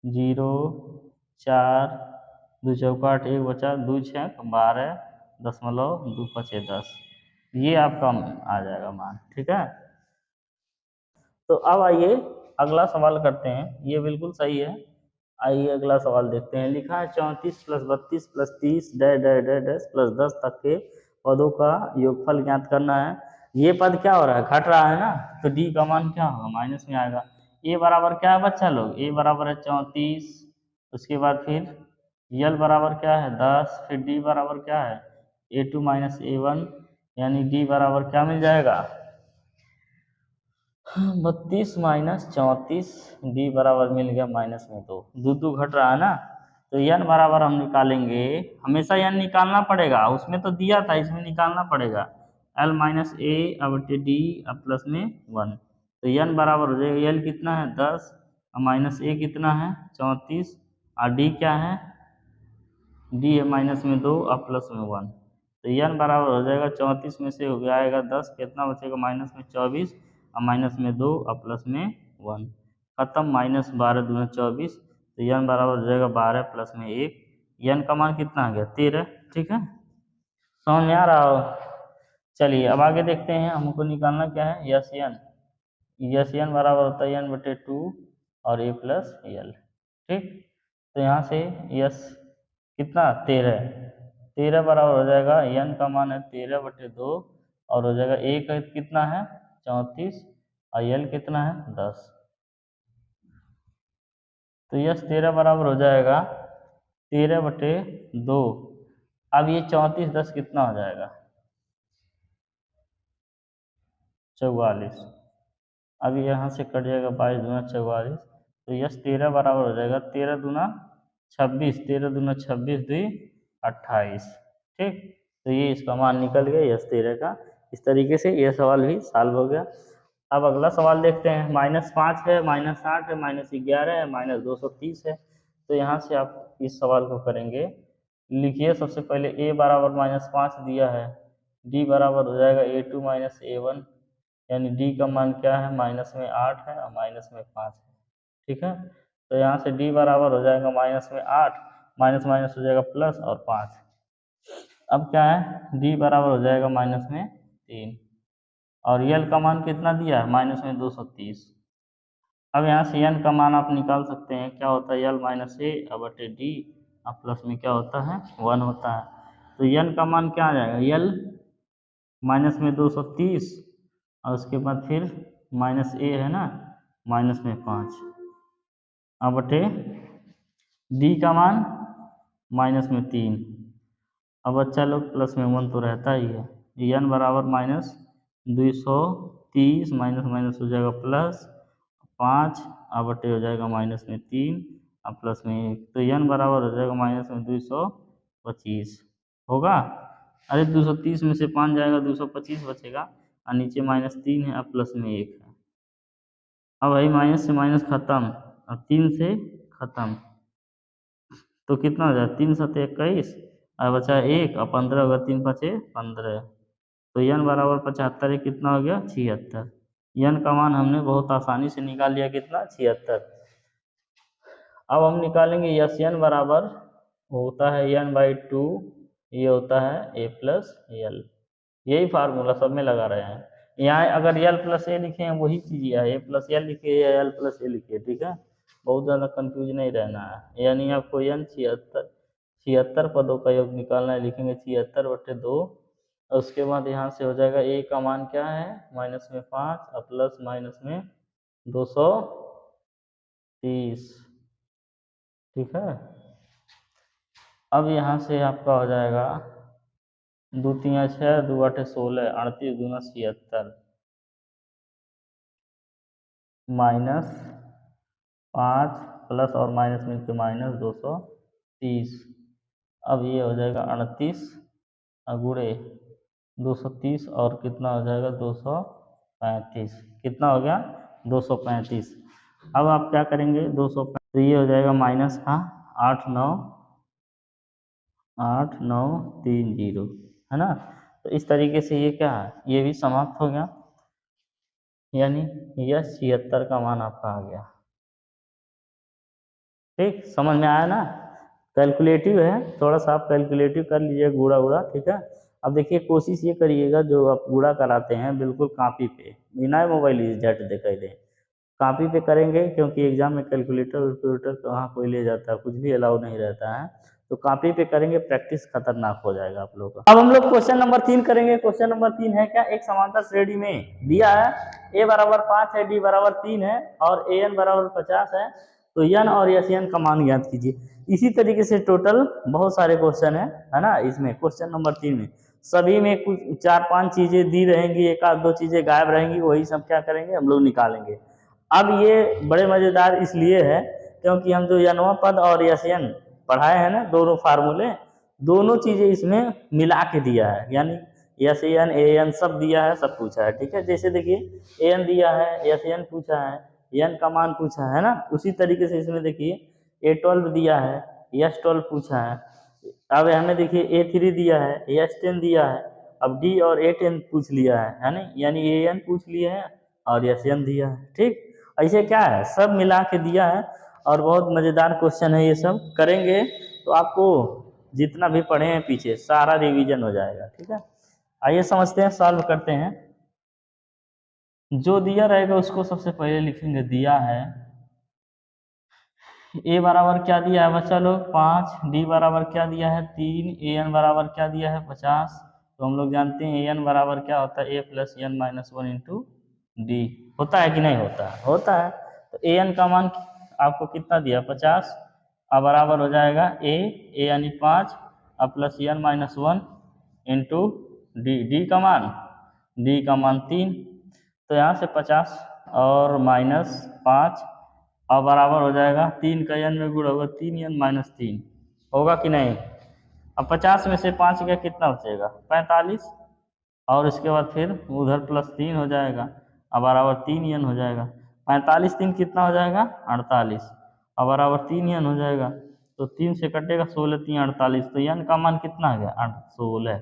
0 4 2 चौका 8 1 बचा 2 6 12.225 ये आपका आ जाएगा मान, ठीक है। तो अब आइए अगला सवाल करते हैं, ये बिल्कुल सही है। आइए अगला सवाल देखते हैं। लिखा है 34 + 32 + 30 डैश डैश डैश डैश + 10 तक के पदों का योगफल ज्ञात करना है। ये पद क्या हो रहा है घट रहा है ना, तो डी का मान क्या होगा माइनस में आएगा। ए बराबर क्या है बच्चा लोग, ए बराबर है 34, उसके बाद फिर यल बराबर क्या है 10, फिर डी बराबर क्या है A2 - A1, यानी डी बराबर क्या मिल जाएगा 32 - 34, डी बराबर मिल गया माइनस में 2, 2 2 घट रहा है ना। तो n बराबर हम निकालेंगे, हमेशा n निकालना पड़ेगा, उसमें तो दिया था इसमें निकालना पड़ेगा l - a अब डी अब प्लस में 1। तो n बराबर हो जाएगा l कितना है 10 माइनस a कितना है 34 और d क्या है डी है माइनस में 2 और प्लस में 1। तो n बराबर हो जाएगा 34 में से हो गया आएगा 10, कितना बचेगा माइनस में 24 और माइनस में 2 और प्लस में 1, खत्म -12 दूना 24। तो n बराबर हो जाएगा 12 प्लस में 1, n का मान कितना आ गया 13, ठीक है। समझ में आ रहा हो। चलिए अब आगे देखते हैं, हमको निकालना क्या है यस n बराबर होता है n/2 और a + l, ठीक। तो यहाँ से यस कितना 13, 13 बराबर हो जाएगा n का मान है 13/2 और हो जाएगा a का कितना है 34 और l कितना है 10। तो यस 13 बराबर हो जाएगा 13/2। अब ये 34 10 कितना हो जाएगा 44। अब यहाँ से कट जाएगा 22 दूना 44। तो यस 13 बराबर हो जाएगा 13 दूना 26, 13 दूना 26 2 28, ठीक। तो ये इसका मान निकल गया यस 13 का। इस तरीके से ये सवाल भी सॉल्व हो गया। अब अगला सवाल देखते हैं। -5 है, -8 है, -11 है, -230 है। तो यहाँ से आप इस सवाल को करेंगे। लिखिए सबसे पहले a बराबर -5 दिया है, d बराबर हो जाएगा A2 - A1, यानी d का मान क्या है माइनस में 8 है और माइनस में 5 है, ठीक है। तो यहाँ से d बराबर हो जाएगा माइनस में 8, माइनस माइनस हो जाएगा प्लस और 5। अब क्या है d बराबर हो जाएगा माइनस में 3 और यल का मान कितना दिया है माइनस में 230। अब यहाँ से n का मान आप निकाल सकते हैं, क्या होता है यल - a अब बटे d और प्लस में क्या होता है 1 होता है। तो n का मान क्या आ जाएगा यल माइनस में 230 और उसके बाद फिर -a है ना माइनस में 5 अब बटे डी का मान माइनस में 3। अब बच्चा लोग प्लस में 1 तो रहता ही है, n बराबर माइनस 230 माइनस माइनस हो जाएगा प्लस 5 अब बटे हो जाएगा माइनस में 3 अब प्लस में 1, तो n बराबर हो जाएगा माइनस में 225 होगा। अरे 230 में से 5 जाएगा 225 बचेगा और नीचे माइनस 3 है, अब प्लस में 1 है। अब भाई माइनस से माइनस खत्म, अब 3 से खत्म, तो कितना हो जाए 3 7 21 और बचा 1 और 15 होगा, 3 5 15, तो n बराबर 75 कितना हो गया 76। n का मान हमने बहुत आसानी से निकाल लिया, कितना 76। अब हम निकालेंगे यस n बराबर होता है n/2, ये होता है a प्लस एल, यही फार्मूला सब में लगा रहे हैं। यहाँ अगर एल प्लस ए लिखे हैं वही चीज है, ए प्लस एल लिखे या एल प्लस ए लिखे, ठीक है, बहुत ज़्यादा कंफ्यूज नहीं रहना है। यानी आपको n 76 पदों का योग निकालना है, लिखेंगे 76/2, और उसके बाद यहाँ से हो जाएगा ए का मान क्या है माइनस में 5 और प्लस माइनस में 230, ठीक है। अब यहाँ से आपका हो जाएगा 2 3 6 2 8 16 38 दूना 76 माइनस 5 प्लस और माइनस में के माइनस 230, अब ये हो जाएगा 38 गुणे 230 और कितना हो जाएगा 235, कितना हो गया 235। अब आप क्या करेंगे 235, तो ये हो जाएगा माइनस का 8930, है ना। तो इस तरीके से ये क्या है, ये भी समाप्त हो गया, यानी यह 76 का मान आपका आ गया। ठीक, समझ में आया ना। कैलकुलेटिव है, थोड़ा सा आप कैलकुलेटिव कर लीजिए गुड़ा उड़ा, ठीक है। अब देखिए कोशिश ये करिएगा जो आप गुड़ा कराते हैं बिल्कुल कॉपी पे, बिना मोबाइल झट दिखाई दे, कॉपी पे करेंगे, क्योंकि एग्जाम में कैलकुलेटर वैलकुलेटर कहाँ कोई ले जाता है, कुछ भी अलाउ नहीं रहता है, तो कॉपी पे करेंगे, प्रैक्टिस खतरनाक हो जाएगा आप लोगों का। अब हम लोग क्वेश्चन नंबर 3 करेंगे। क्वेश्चन नंबर 3 है क्या, एक समांतर श्रेणी में दिया है a बराबर 5 है, d बराबर 3 है और an बराबर 50 है, तो n और यस n का मान ज्ञात कीजिए। इसी तरीके से टोटल बहुत सारे क्वेश्चन है ना, इसमें क्वेश्चन नंबर 3 में सभी में कुछ 4-5 चीजें दी रहेंगी, एक आध दो चीजें गायब रहेंगी, वही सब क्या करेंगे हम लोग निकालेंगे। अब ये बड़े मजेदार इसलिए है क्योंकि हम जो यनवा पद और यसन पढ़ाए हैं ना, दोनों फार्मूले, दोनों चीजें इसमें मिला के दिया है, यानी यस एन ए एन सब दिया है, सब पूछा है, ठीक है। जैसे देखिए एन दिया है, यस एन पूछा है, एन का मान पूछा है ना, उसी तरीके से इसमें देखिए A12 दिया है, S12 पूछा है, अब हमें देखिए A3 दिया है, S10 दिया है, अब D और A10 पूछ लिया है ना, यानी AN पूछ लिए हैं और SN दिया है, ठीक। ऐसे क्या है सब मिला के दिया है, और बहुत मज़ेदार क्वेश्चन है, ये सब करेंगे तो आपको जितना भी पढ़े हैं पीछे सारा रिवीजन हो जाएगा, ठीक है। आइए समझते हैं, सॉल्व करते हैं। जो दिया रहेगा उसको सबसे पहले लिखेंगे, दिया है ए बराबर क्या दिया है बच्चा लोग 5, डी बराबर क्या दिया है 3, ए एन बराबर क्या दिया है 50, तो हम लोग जानते हैं ए एन बराबर क्या होता है a plus n minus 1 into d, होता है कि नहीं होता है, होता है। तो ए एन का मान आपको कितना दिया 50, अब बराबर हो जाएगा ए यानी 5 अब plus n minus 1 into d, d का मान 3, तो यहाँ से 50 और माइनस 5 और बराबर हो जाएगा 3 का एन में गुणा होगा 3 एन माइनस 3, होगा कि नहीं। अब 50 में से 5 का कितना बचेगा 45, और इसके बाद फिर उधर प्लस 3 हो जाएगा और बराबर 3 एन हो जाएगा, 45 3 कितना हो जाएगा 48 और बराबर 3 एन हो जाएगा, तो 3 से कटेगा 16 3 48, तो एन का मान कितना आ गया 16।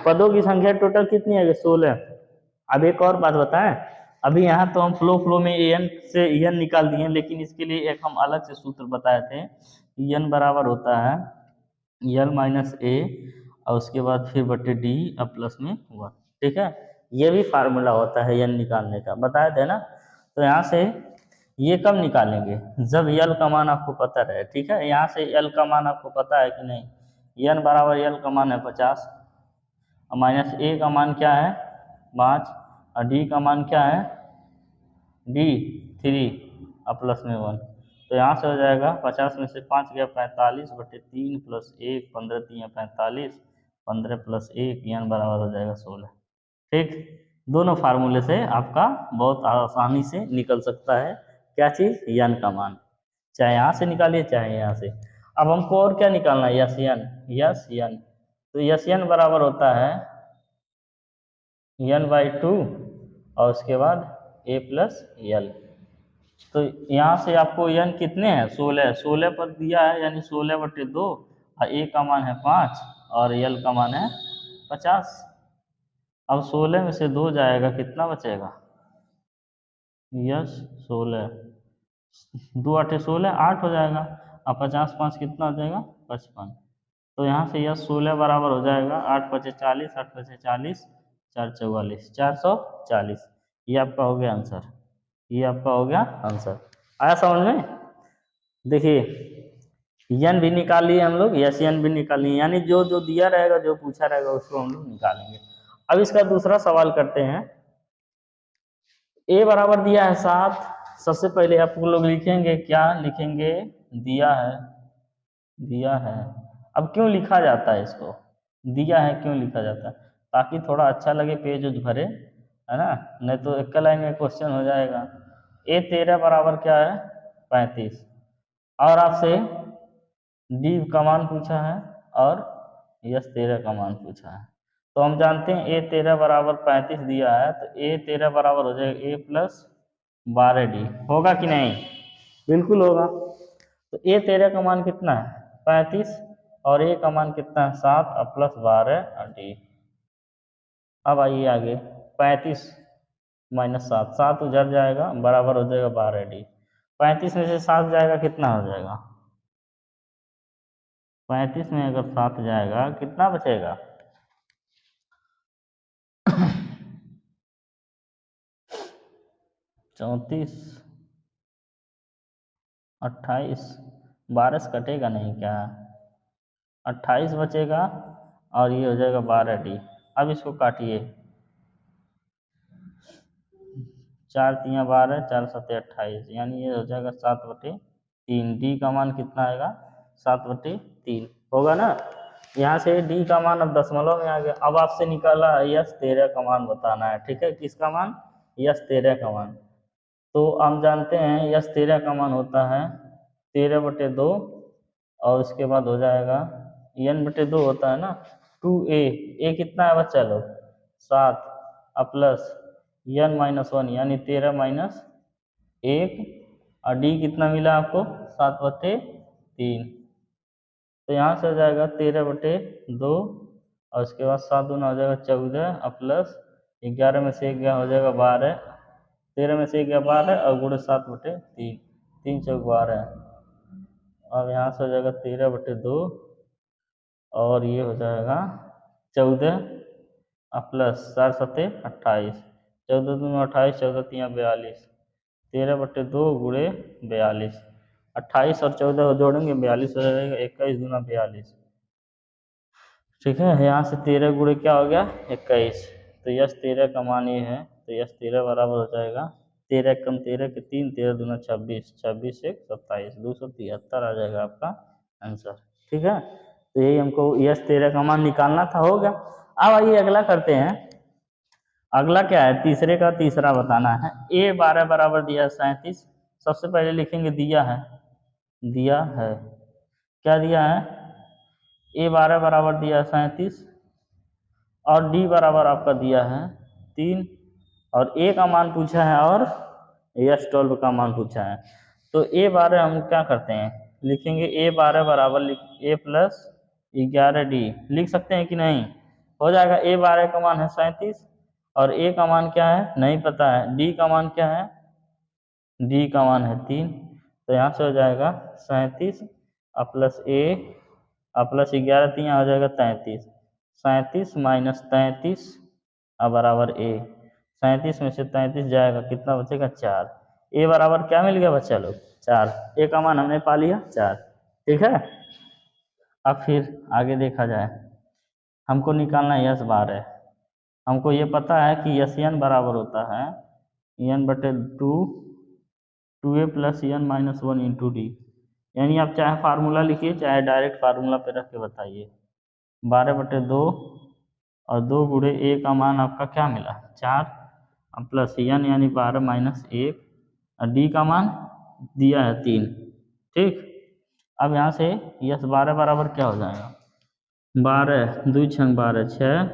पदों की संख्या टोटल कितनी है 16। अब एक और बात बताएं, अभी यहाँ तो हम फ्लो में एन से एन निकाल दिए, लेकिन इसके लिए एक हम अलग से सूत्र बताए थे, एन बराबर होता है एल माइनस ए और उसके बाद फिर बटे डी और प्लस में 1, ठीक है। ये भी फार्मूला होता है एन निकालने का, बताए थे ना। तो यहाँ से ये कब निकालेंगे जब एल का मान आपको पता रहे, ठीक है। यहाँ से एल का मान आपको पता है कि नहीं, एन बराबर एल का मान है 50 और माइनस ए का मान क्या है 5 और डी का मान क्या है डी 3 और प्लस में 1, तो यहाँ से हो जाएगा 50 में से 5 गया 45/3 प्लस 1, 15 3 45, 15 प्लस 1 यानी बराबर हो जाएगा 16। ठीक, दोनों फार्मूले से आपका बहुत आसानी से निकल सकता है क्या चीज़, यन का मान, चाहे यहाँ से निकालिए चाहे यहाँ से। अब हमको और क्या निकालना है, यस यन। तो यस यन बराबर होता है n/2 और उसके बाद a प्लस यल। तो यहाँ से आपको n कितने हैं, 16 पद दिया है, यानी 16/2 और a का मान है 5 और यल का मान है 50। अब 16 में से 2 जाएगा, कितना बचेगा, यस 16, 2 8 16, 8 हो जाएगा। अब 50 5 कितना हो जाएगा, 55। तो यहाँ से यस 16 बराबर हो जाएगा 8 5 40, 8 5 40, 4 44, 440। ये आपका हो गया आंसर, ये आपका हो गया आंसर। आया समझ में? देखिए यन भी निकाल लिए हम लोग, यस यन भी निकाल लिए, यानी जो जो दिया रहेगा, जो पूछा रहेगा उसको हम लोग निकालेंगे। अब इसका दूसरा सवाल करते हैं। ए बराबर दिया है 7। सबसे पहले आप लोग लिखेंगे, क्या लिखेंगे, दिया है। अब क्यों लिखा जाता है इसको, दिया है क्यों लिखा जाता है, ताकि थोड़ा अच्छा लगे, पेज उज भरे, है ना, नहीं तो एक लाइन में क्वेश्चन हो जाएगा। ए 13 बराबर क्या है, 35, और आपसे डी का मान पूछा है और यस 13 का मान पूछा है। तो हम जानते हैं ए 13 बराबर 35 दिया है, तो ए 13 बराबर हो जाएगा ए प्लस 12d, होगा कि नहीं, बिल्कुल होगा। तो ए 13 का मान कितना है, 35, और ए का मान कितना है, 7 और प्लस 12d। अब आइए आगे, 35 माइनस 7, 7 उधर जाएगा, बराबर हो जाएगा 12d। 35 में से 7 जाएगा, कितना हो जाएगा, 35 में अगर 7 जाएगा कितना बचेगा, 34, 28, 12 से कटेगा नहीं क्या, 28 बचेगा और ये हो जाएगा 12d। अब इसको काटिए, 4 3 12, 4 7 28, यानी ये हो जाएगा 7/3। डी का मान कितना आएगा, 7/3 होगा ना। यहाँ से डी का मान अब दशमलव में आ गया। अब आपसे निकाला यस 13 का मान बताना है, ठीक है, किसका मान, यस 13 का मान। तो हम जानते हैं यस 13 का मान होता है 13/2, और उसके बाद हो जाएगा n/2 होता है ना 2a। ए कितना है बच्चा लोग, 7 प्लस n-1 यानी 13 माइनस 1, और डी कितना मिला आपको, 7/3। तो यहाँ से हो जाएगा 13/2, और उसके बाद 7 दूना हो जाएगा 14, और प्लस 11 में से 1 गया, हो जाएगा 12, 13 में से 1 गया 12, और गुणे 7/3, 3 चौक 12। अब यहाँ से हो जाएगा 13/2, और ये हो जाएगा 14 प्लस 4 7 28, 14 दूना 28, 14 3 42, 13/2 गुणे 42, 28 और 14 जोड़ेंगे 42 हो जाएगा, 21 दूना 42, ठीक है। यहाँ से 13 गुणे क्या हो गया, 21। तो यस 13 का मान ये है, तो यस 13 बराबर हो जाएगा 13 कम 13 के 3, 13 दूना 26, 26 1 27, 273 आ जाएगा आपका आंसर, ठीक है। तो यही हमको यस 13 का मान निकालना था, हो गया। अब आइए अगला करते हैं। अगला क्या है, तीसरे का तीसरा बताना है। ए 12 बराबर दिया है 37। सबसे पहले लिखेंगे दिया है, क्या दिया है, ए 12 बराबर दिया है 37, और डी बराबर आपका दिया है 3, और ए का मान पूछा है और यस 12 का मान पूछा है। तो ए 12 हम क्या करते हैं, लिखेंगे ए 12 बराबर ए प्लस 11d, लिख सकते हैं कि नहीं, हो जाएगा। ए 12 का मान है 37, और ए का मान क्या है नहीं पता है, डी का मान क्या है, डी का मान है 3। तो यहाँ से हो जाएगा 37 प्लस ए प्लस 11, 3 हो जाएगा 33, 37 माइनस 33 बराबर ए। 37 में से 33 जाएगा, कितना बचेगा 4। ए बराबर क्या मिल गया बच्चा लोग, 4। ए का मान हमने पा लिया 4, ठीक है। अब फिर आगे देखा जाए, हमको निकालना है यस 12। हमको ये पता है कि यस n बराबर होता है n/2 2a plus n minus 1 into D. यानी आप चाहे फार्मूला लिखिए चाहे डायरेक्ट फार्मूला पे रख के बताइए। 12/2 और 2 गुणे a का मान आपका क्या मिला 4 प्लस n यानी 12 माइनस 1 और डी का मान दिया है 3। ठीक, अब यहाँ से यस 12 बराबर क्या हो जाएगा 12 2 छंग 12 6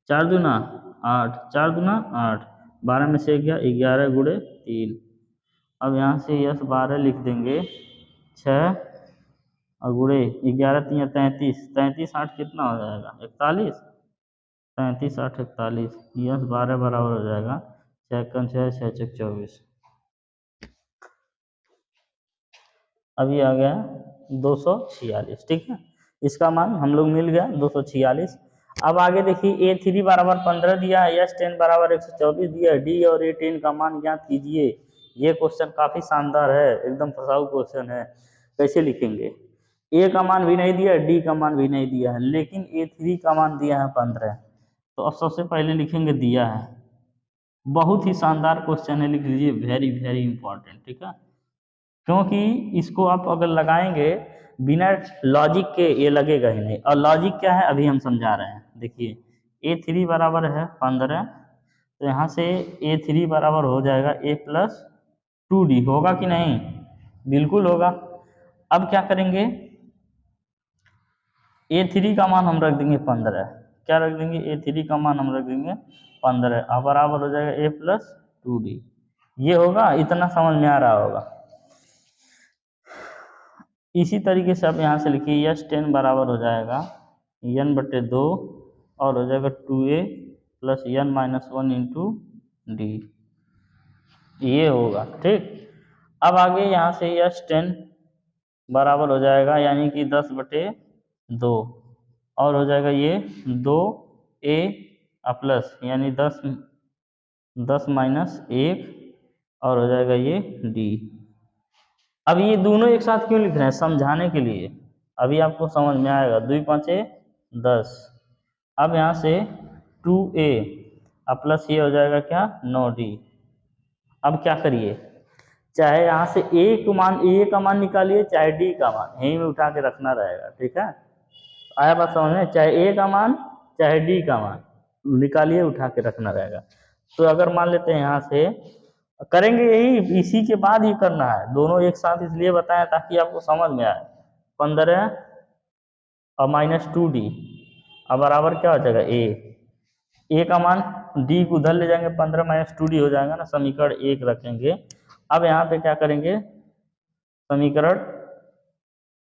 4 दूना 8 4 दूना 8 12 में से गया 11 गुणे 3। अब यहाँ से यस 12 लिख देंगे 6 और गुणे 11 3 33 33 8 कितना हो जाएगा 41 33 8 41 यस 12 बराबर हो जाएगा 6 6 6 6 24। अभी आ गया 246। ठीक है, इसका मान हम लोग मिल गया 246। अब आगे देखिए A3 बराबर 15 दिया है, S10 बराबर 124 दिया है, D और A10 का मान ज्ञात कीजिए। ये क्वेश्चन काफी शानदार है, एकदम फसाऊ क्वेश्चन है। कैसे लिखेंगे, A का मान भी नहीं दिया है, D का मान भी नहीं दिया है, लेकिन A3 का मान दिया है 15। तो अब सबसे पहले लिखेंगे दिया है। बहुत ही शानदार क्वेश्चन है, लिख लीजिए वेरी वेरी इंपॉर्टेंट। ठीक है, क्योंकि इसको आप अगर लगाएंगे बिना लॉजिक के ये लगेगा ही नहीं। और लॉजिक क्या है अभी हम समझा रहे हैं। देखिए A3 बराबर है 15, तो यहाँ से A3 बराबर हो जाएगा A प्लस 2D। होगा कि नहीं, बिल्कुल होगा। अब क्या करेंगे, A3 का मान हम रख देंगे 15। क्या रख देंगे, A3 का मान हम रख देंगे 15 और बराबर हो जाएगा A प्लस 2D। ये होगा, इतना समझ में आ रहा होगा। इसी तरीके से आप यहाँ से लिखिए S10 बराबर हो जाएगा n/2 और हो जाएगा 2a plus n minus 1 into D. ये होगा। ठीक, अब आगे यहाँ से S10 बराबर हो जाएगा यानी कि 10/2 और हो जाएगा ये 2a प्लस यानी 10 माइनस 1 और हो जाएगा ये d। अब ये दोनों एक साथ क्यों लिख रहे हैं, समझाने के लिए, अभी आपको समझ में आएगा। 2 5 10। अब यहाँ से 2a प्लस ये हो जाएगा क्या 9d। अब क्या करिए, चाहे यहाँ से a का मान निकालिए चाहे d का मान, यहीं में उठा के रखना रहेगा। ठीक है, आया बात समझ में, चाहे a का मान चाहे d का मान निकालिए उठा के रखना रहेगा। तो अगर मान लेते हैं यहाँ से करेंगे यही, इसी के बाद ही करना है, दोनों एक साथ इसलिए बताया ताकि आपको समझ में आए। 15 और माइनस 2d अब बराबर क्या हो जाएगा a का मान d को उधर ले जाएंगे, 15 माइनस 2d हो जाएगा ना, समीकरण 1 रखेंगे। अब यहाँ पे क्या करेंगे, समीकरण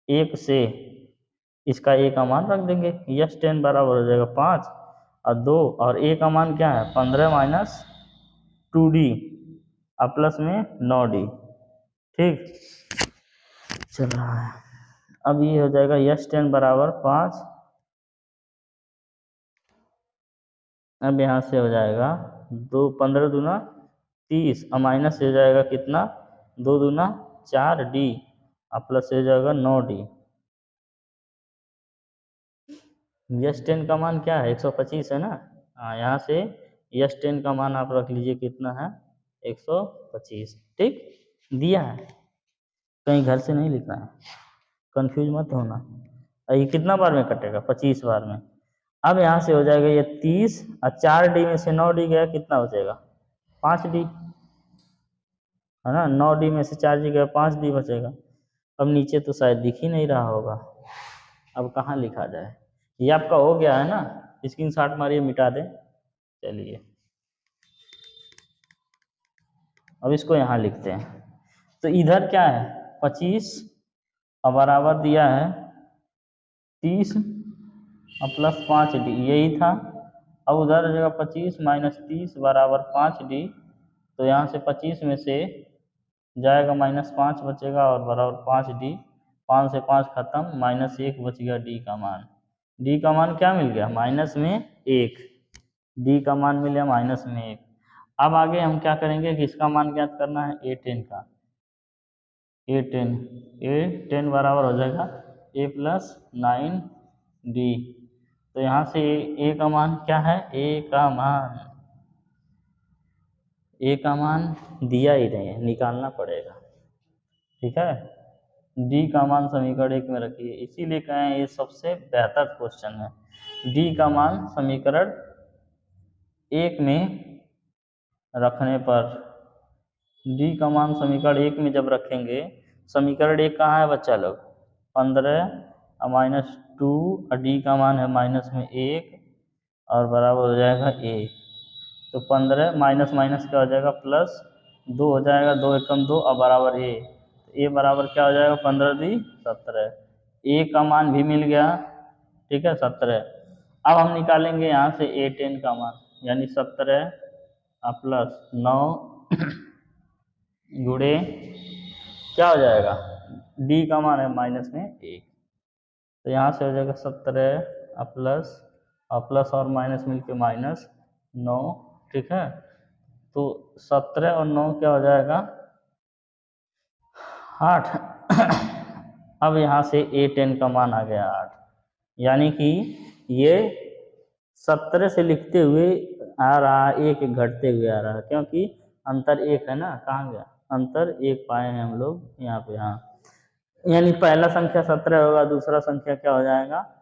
1 से इसका a का मान रख देंगे। S10 बराबर हो जाएगा 5 और 2 और a का मान क्या है 15 माइनस 2d प्लस में 9d। ठीक, चल रहा है। अब ये हो जाएगा S10 बराबर 5। अब यहाँ से हो जाएगा 15 दूना 30 और माइनस हो जाएगा कितना 2 दूना 4d प्लस हो जाएगा 9d। S10 का मान क्या है 125 है ना। हाँ, यहाँ से S10 का मान आप रख लीजिए कितना है 125। ठीक, दिया है, कहीं घर से नहीं लिखना है, कंफ्यूज मत होना। ये कितना बार में कटेगा 25 बार में। अब यहाँ से हो जाएगा ये 30 और 4d में से 9d गया कितना बचेगा 5d है ना। 9d में से 4d गया 5d बचेगा। अब नीचे तो शायद दिख ही नहीं रहा होगा, अब कहाँ लिखा जाए। ये आपका हो गया है ना, स्क्रीनशॉट मारिए मिटा दें। चलिए अब इसको यहाँ लिखते हैं। तो इधर क्या है 25 और बराबर दिया है 30 और प्लस 5d, यही था। अब उधर हो जाएगा 25 माइनस 30 बराबर 5d। तो यहाँ से 25 में से जाएगा माइनस 5 बचेगा और बराबर 5d। 5 से 5 खत्म, माइनस 1 बच गया d का मान। d का मान क्या मिल गया माइनस में 1, d का मान मिल गया माइनस में 1। अब आगे हम क्या करेंगे कि इसका मान ज्ञात करना है A10 का। A10 बराबर हो जाएगा a प्लस 9d। तो यहाँ से a का मान क्या है, a का मान दिया ही नहीं है, निकालना पड़ेगा। ठीक है। डी का मान समीकरण 1 में रखिए, इसीलिए कहें ये सबसे बेहतर क्वेश्चन है। डी का मान समीकरण 1 में रखने पर, डी का मान समीकरण 1 में जब रखेंगे, समीकरण 1 कहाँ है बच्चा लोग, 15 माइनस 2 और डी का मान है माइनस में 1 और बराबर हो जाएगा ए। तो 15 माइनस माइनस क्या हो जाएगा प्लस 2 हो जाएगा, 2 एकम 2 और बराबर ए। तो ए बराबर क्या हो जाएगा 15 दी 17, ए का मान भी मिल गया, ठीक है 17। अब हम निकालेंगे यहाँ से ए 10 का मान, यानी 17 प्लस 9 गुणे क्या हो जाएगा, डी का मान है माइनस में 1। तो यहाँ से हो जाएगा 17 प्लस और माइनस मिलके माइनस 9, ठीक है। तो 17 और 9 क्या हो जाएगा 8। अब यहाँ से A10 का मान आ गया 8, यानी कि ये 17 से लिखते हुए आ रहा है, एक घटते हुए आ रहा है, क्योंकि अंतर 1 है ना, कहाँ गया अंतर 1 पाए हैं हम लोग यहाँ पे, हाँ। यानी पहला संख्या 17 होगा, दूसरा संख्या क्या हो जाएगा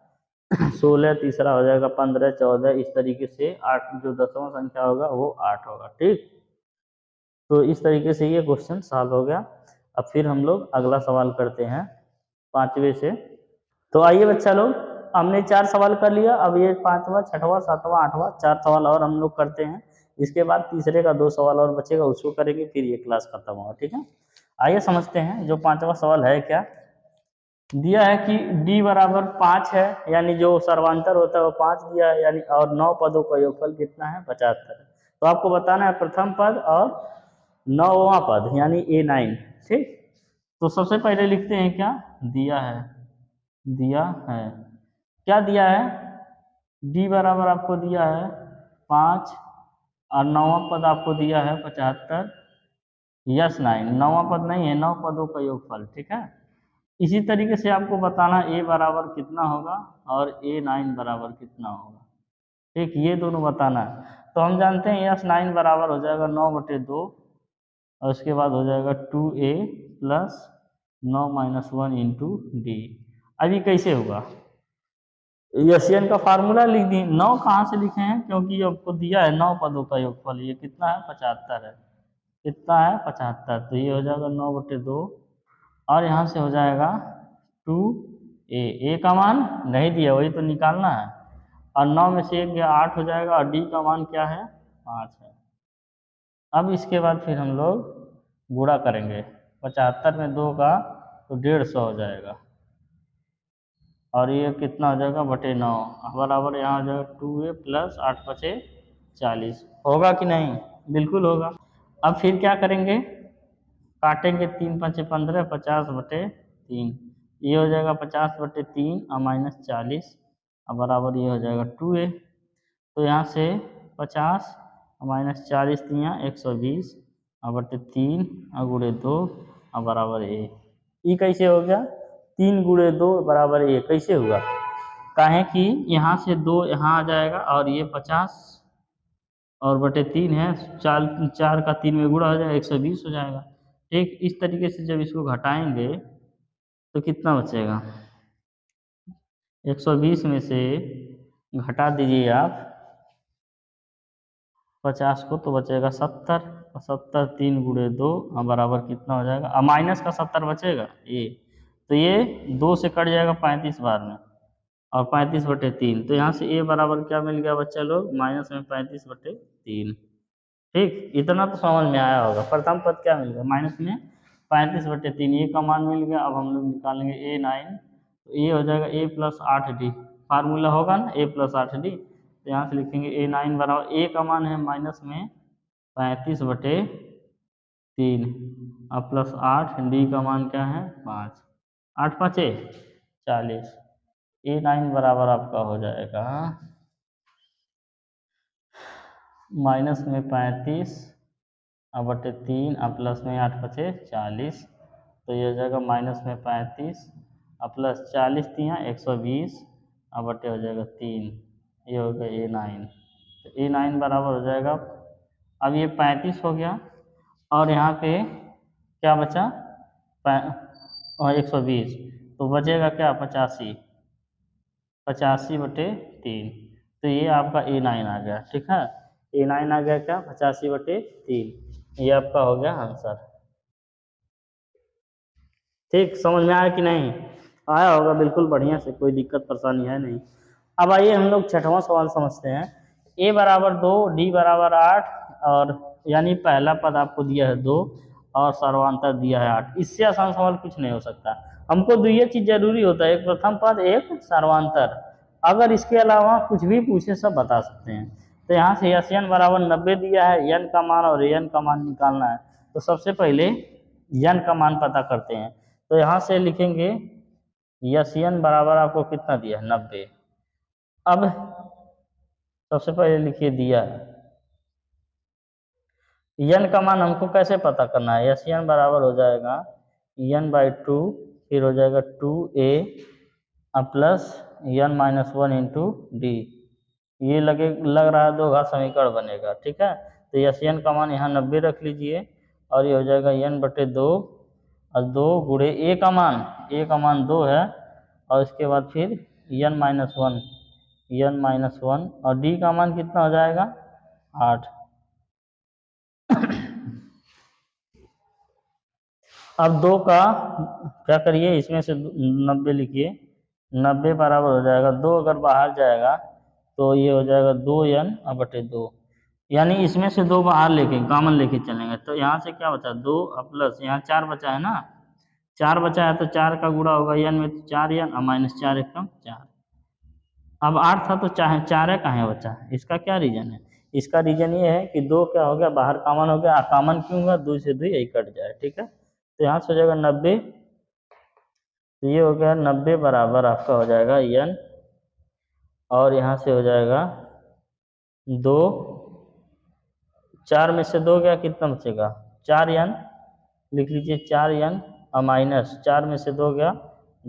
16, तीसरा हो जाएगा 15, 14, इस तरीके से 8 जो 10वां संख्या होगा वो 8 होगा, ठीक। तो इस तरीके से ये क्वेश्चन सॉल्व हो गया। अब फिर हम लोग अगला सवाल करते हैं 5वें से। तो आइए बच्चा लोग, हमने 4 सवाल कर लिया, अब ये 5वां, 6वां, 7वां, 8वां 4 सवाल और हम लोग करते हैं। इसके बाद तीसरे का 2 सवाल और बचेगा, उसको करेंगे, फिर ये क्लास खत्म होगा, ठीक है। आइए समझते हैं, जो 5वां सवाल है क्या दिया है कि d बराबर 5 है, यानी जो सर्वांतर होता है वो 5 दिया है, यानी और 9 पदों का योगफल कितना है 75। तो आपको बताना है प्रथम पद और 9वां पद, यानी A9, ठीक। तो सबसे पहले लिखते हैं क्या दिया है, दिया है क्या दिया है, d बराबर आपको दिया है 5 और 9वां पद आपको दिया है 75, यस 9, 9वां पद नहीं है, 9 पदों का योगफल, ठीक है। इसी तरीके से आपको बताना a बराबर कितना होगा और A9 बराबर कितना होगा, ठीक, ये दोनों बताना है। तो हम जानते हैं यस 9 बराबर हो जाएगा 9/2 और उसके बाद हो जाएगा 2a plus 9 minus 1 into D. अभी कैसे होगा, यसियन का फार्मूला लिख दी। 9 कहाँ से लिखे हैं, क्योंकि आपको दिया है 9 पदों का योगफल, ये कितना है 75 है, कितना है 75, तो ये हो जाएगा 9/2 और यहाँ से हो जाएगा 2a, का मान नहीं दिया वही तो निकालना है, और 9 में से 1 गया 8 हो जाएगा, और डी का मान क्या है 5 है। अब इसके बाद फिर हम लोग गुणा करेंगे, 75 में 2 का तो 150 हो जाएगा, और ये कितना हो जाएगा बटे 9 बराबर यहाँ हो जाएगा 2a प्लस 8×5 40, होगा कि नहीं, बिल्कुल होगा। अब फिर क्या करेंगे, काटेंगे 3×5 15, 50/3, ये हो जाएगा 50/3 और माइनस 40 और बराबर ये हो जाएगा 2a। तो यहाँ से 50 और माइनस 40 दिया 120 और बटे 3 और गुणे 2 और बराबर a। ये कैसे हो गया, 3 गुणे 2 बराबर a कैसे हुआ, काहे कि यहाँ से 2 यहाँ आ जाएगा और ये 50 और बटे 3 है, 4 का 3 में गुणा हो जाएगा 120 हो जाएगा, ठीक। इस तरीके से जब इसको घटाएंगे तो कितना बचेगा, 120 में से घटा दीजिए आप 50 को तो बचेगा 70, और 70 3 गुणे 2 बराबर कितना हो जाएगा, और माइनस का 70 बचेगा ये, तो ये 2 से कट जाएगा 35 बार में, और 35/3, तो यहाँ से a बराबर क्या मिल गया बच्चा लोग माइनस में 35/3, ठीक। इतना तो समझ में आया होगा। प्रथम पद क्या मिल गया माइनस में 35/3, ए का मान मिल गया। अब हम लोग निकालेंगे A9, तो ये हो जाएगा a प्लस 8d, फार्मूला होगा ना a प्लस 8d, तो यहाँ से लिखेंगे A9 बराबर a का मान है माइनस में 35/3 और प्लस 8, डी का मान क्या है 5, 8×5 40, A9 बराबर आपका हो जाएगा माइनस में 35/3 और प्लस में 8×5 40, तो ये हो जाएगा माइनस में 35 और प्लस 40 दिया 120 और बटे हो जाएगा 3, ये हो गया A9। तो A9 बराबर हो जाएगा, अब ये 35 हो गया और यहाँ पे क्या बचा और 120, तो बचेगा क्या 85, 85/3। तो ये आपका A9 आ गया। ठीक है, A9 आ गया क्या 85/3। ये आपका हो गया आंसर। ठीक, समझ में आया कि नहीं? आया होगा बिल्कुल बढ़िया से, कोई दिक्कत परेशानी है नहीं। अब आइए हम लोग छठवां सवाल समझते हैं। A बराबर 2, D बराबर 8, और यानी पहला पद आपको दिया है 2 और सर्वांतर दिया है 8। इससे आसान सवाल कुछ नहीं हो सकता। हमको दो ये चीज जरूरी होता है, एक प्रथम पद एक सर्वांतर। अगर इसके अलावा कुछ भी पूछे सब बता सकते हैं। तो यहाँ से SN बराबर 90 दिया है, n का मान और AN का मान निकालना है। तो सबसे पहले n का मान पता करते हैं। तो यहाँ से लिखेंगे SN बराबर आपको कितना दिया है 90। अब सबसे पहले लिखिए दिया है n का मान हमको कैसे पता करना है। SN बराबर हो जाएगा n/2, फिर हो जाएगा 2a plus n-1 into D. ये लग रहा है दो घात समीकरण बनेगा। ठीक है, तो SN का मान यहाँ 90 रख लीजिए और ये हो जाएगा n/2 और 2 गुणे a का मान 2 है, और इसके बाद फिर n-1 और d का मान कितना हो जाएगा 8। अब 2 का क्या करिए, इसमें से 90 लिखिए। 90 बराबर हो जाएगा 2, अगर बाहर जाएगा तो ये हो जाएगा 2n/2। यानी इसमें से 2 बाहर लेके कॉमन लेके चलेंगे, तो यहाँ से क्या बचा 2 प्लस यहाँ 4 बचा है ना। 4 बचा है तो 4 का गुणा होगा n में, तो 4n और -4 एकम 4। अब 8 था तो चाहे 4 है कहाँ बचा, इसका क्या रीजन है? इसका रीजन ये है कि 2 क्या हो गया बाहर कॉमन हो गया। कॉमन क्यों हुआ, 2 से 2 यही कट जाए। ठीक है, तो यहाँ से हो जाएगा 90, तो ये हो गया 90 बराबर आपका हो जाएगा n, और यहाँ से हो जाएगा 2, 4 में से 2 गया कितना बचेगा 4n, लिख लीजिए 4n और -4 में से 2 गया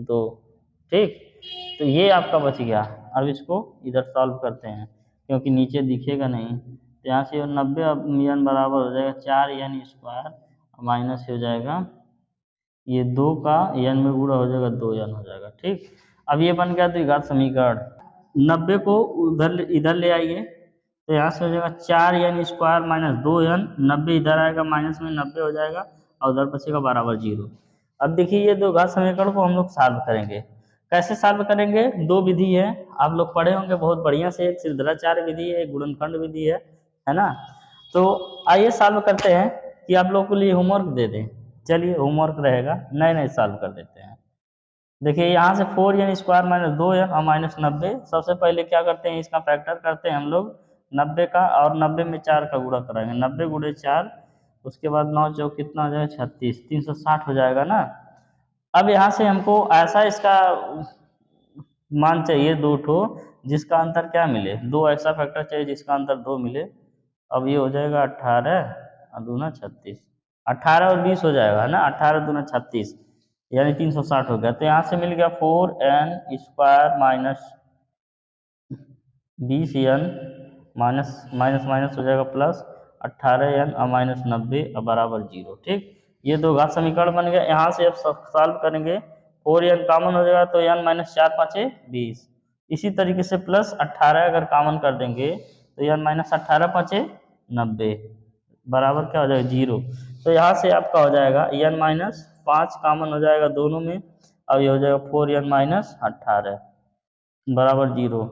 2। ठीक, तो ये आपका बच गया। अब इसको इधर सॉल्व करते हैं क्योंकि नीचे दिखेगा नहीं। तो यहाँ से 90 n बराबर हो जाएगा 4n² माइनस हो जाएगा ये 2 का n में गुणा हो जाएगा 2n हो जाएगा। ठीक, अब ये बन गया द्विघात समीकरण। 90 को उधर इधर ले आइए, तो यहाँ से हो जाएगा 4n² माइनस 2n। 90 इधर आएगा माइनस में 90 हो जाएगा और उधर बचेगा बराबर 0। अब देखिए ये दो घात समीकरण को हम लोग सॉल्व करेंगे। कैसे सॉल्व करेंगे, दो विधि है, आप लोग पढ़े होंगे बहुत बढ़िया से। एक सिद्धराचार्य विधि है, एक गुणनखंड विधि है ना। तो आइए सॉल्व करते हैं कि आप लोगों के लिए होमवर्क दे दें। चलिए होमवर्क रहेगा, नए नए सॉल्व कर देते हैं। देखिए यहाँ से 4n² माइनस 2n और -90। सबसे पहले क्या करते हैं, इसका फैक्टर करते हैं हम लोग 90 का, और 90 में 4 का गुणा कराएंगे। 90 गुणे 4, उसके बाद 9 चौक कितना हो जाएगा 36, 360 हो जाएगा ना। अब यहाँ से हमको ऐसा इसका मान चाहिए 2 ठो जिसका अंतर क्या मिले, 2 ऐसा फैक्टर चाहिए जिसका अंतर 2 मिले। अब ये हो जाएगा 18 और 2 36, 18 और 20 हो जाएगा है ना। 18 2 36 यानी 360 हो गया। तो यहाँ से मिल गया 4n² minus 20n minus minus minus हो जाएगा प्लस 18n और -90 और बराबर 0। ठीक, ये दो घात समीकरण बन गया। यहाँ से अब सॉल्व करेंगे, 4n कॉमन हो जाएगा तो n - 4 5 20। इसी तरीके से प्लस 18 अगर कॉमन कर देंगे तो n - 18 5 90 बराबर क्या हो जाएगा 0। तो यहाँ से आपका हो जाएगा n - 5 कॉमन हो जाएगा दोनों में, अब ये हो जाएगा 4n - 18 बराबर 0।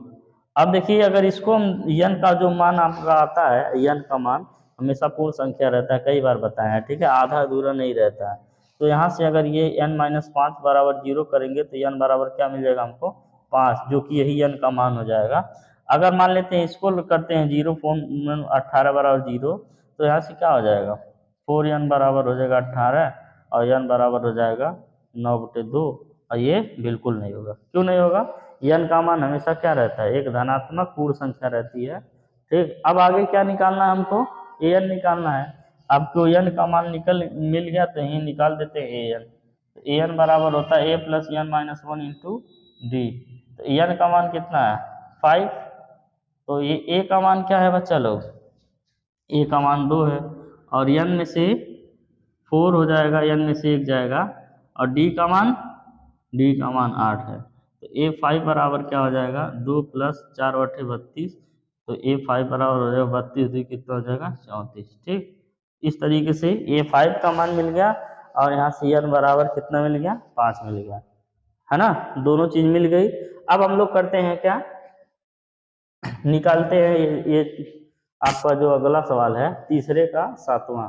अब देखिए अगर इसको हम n का जो मान आपका आता है, n का मान हमेशा पूर्ण संख्या रहता है, कई बार बताया है। ठीक है, आधा अधूरा नहीं रहता है। तो यहाँ से अगर ये n - 5 बराबर 0 करेंगे तो n बराबर क्या मिल जाएगा हमको 5, जो कि यही n का मान हो जाएगा। अगर मान लेते हैं इसको करते हैं 0 फॉर्म 18 बराबर 0, तो यहाँ से क्या हो जाएगा 4n बराबर हो जाएगा 18 और n बराबर हो जाएगा 9/2। और ये बिल्कुल नहीं होगा। क्यों नहीं होगा, n का मान हमेशा क्या रहता है, एक धनात्मक पूर्ण संख्या रहती है। ठीक, अब आगे क्या निकालना है हमको, an निकालना है। आपको n का मान मिल गया तो यही निकाल देते हैं an। an बराबर होता है a plus n - 1 into D. तो n का मान कितना है 5, तो ये a का मान क्या है बच्चा लोग, a का मान 2 है, और n में से 4 हो जाएगा, n में से 1 जाएगा, और डी का मान 8 है। तो A5 बराबर क्या हो जाएगा, 2 प्लस 4 बटे 32, तो A5 बराबर हो जाएगा 32, तो कितना हो जाएगा 34। ठीक, इस तरीके से A5 का मान मिल गया और यहाँ से n बराबर कितना मिल गया, 5 मिल गया, है ना, दोनों चीज मिल गई। अब हम लोग करते हैं क्या, निकालते हैं ये आपका जो अगला सवाल है तीसरे का 7वां।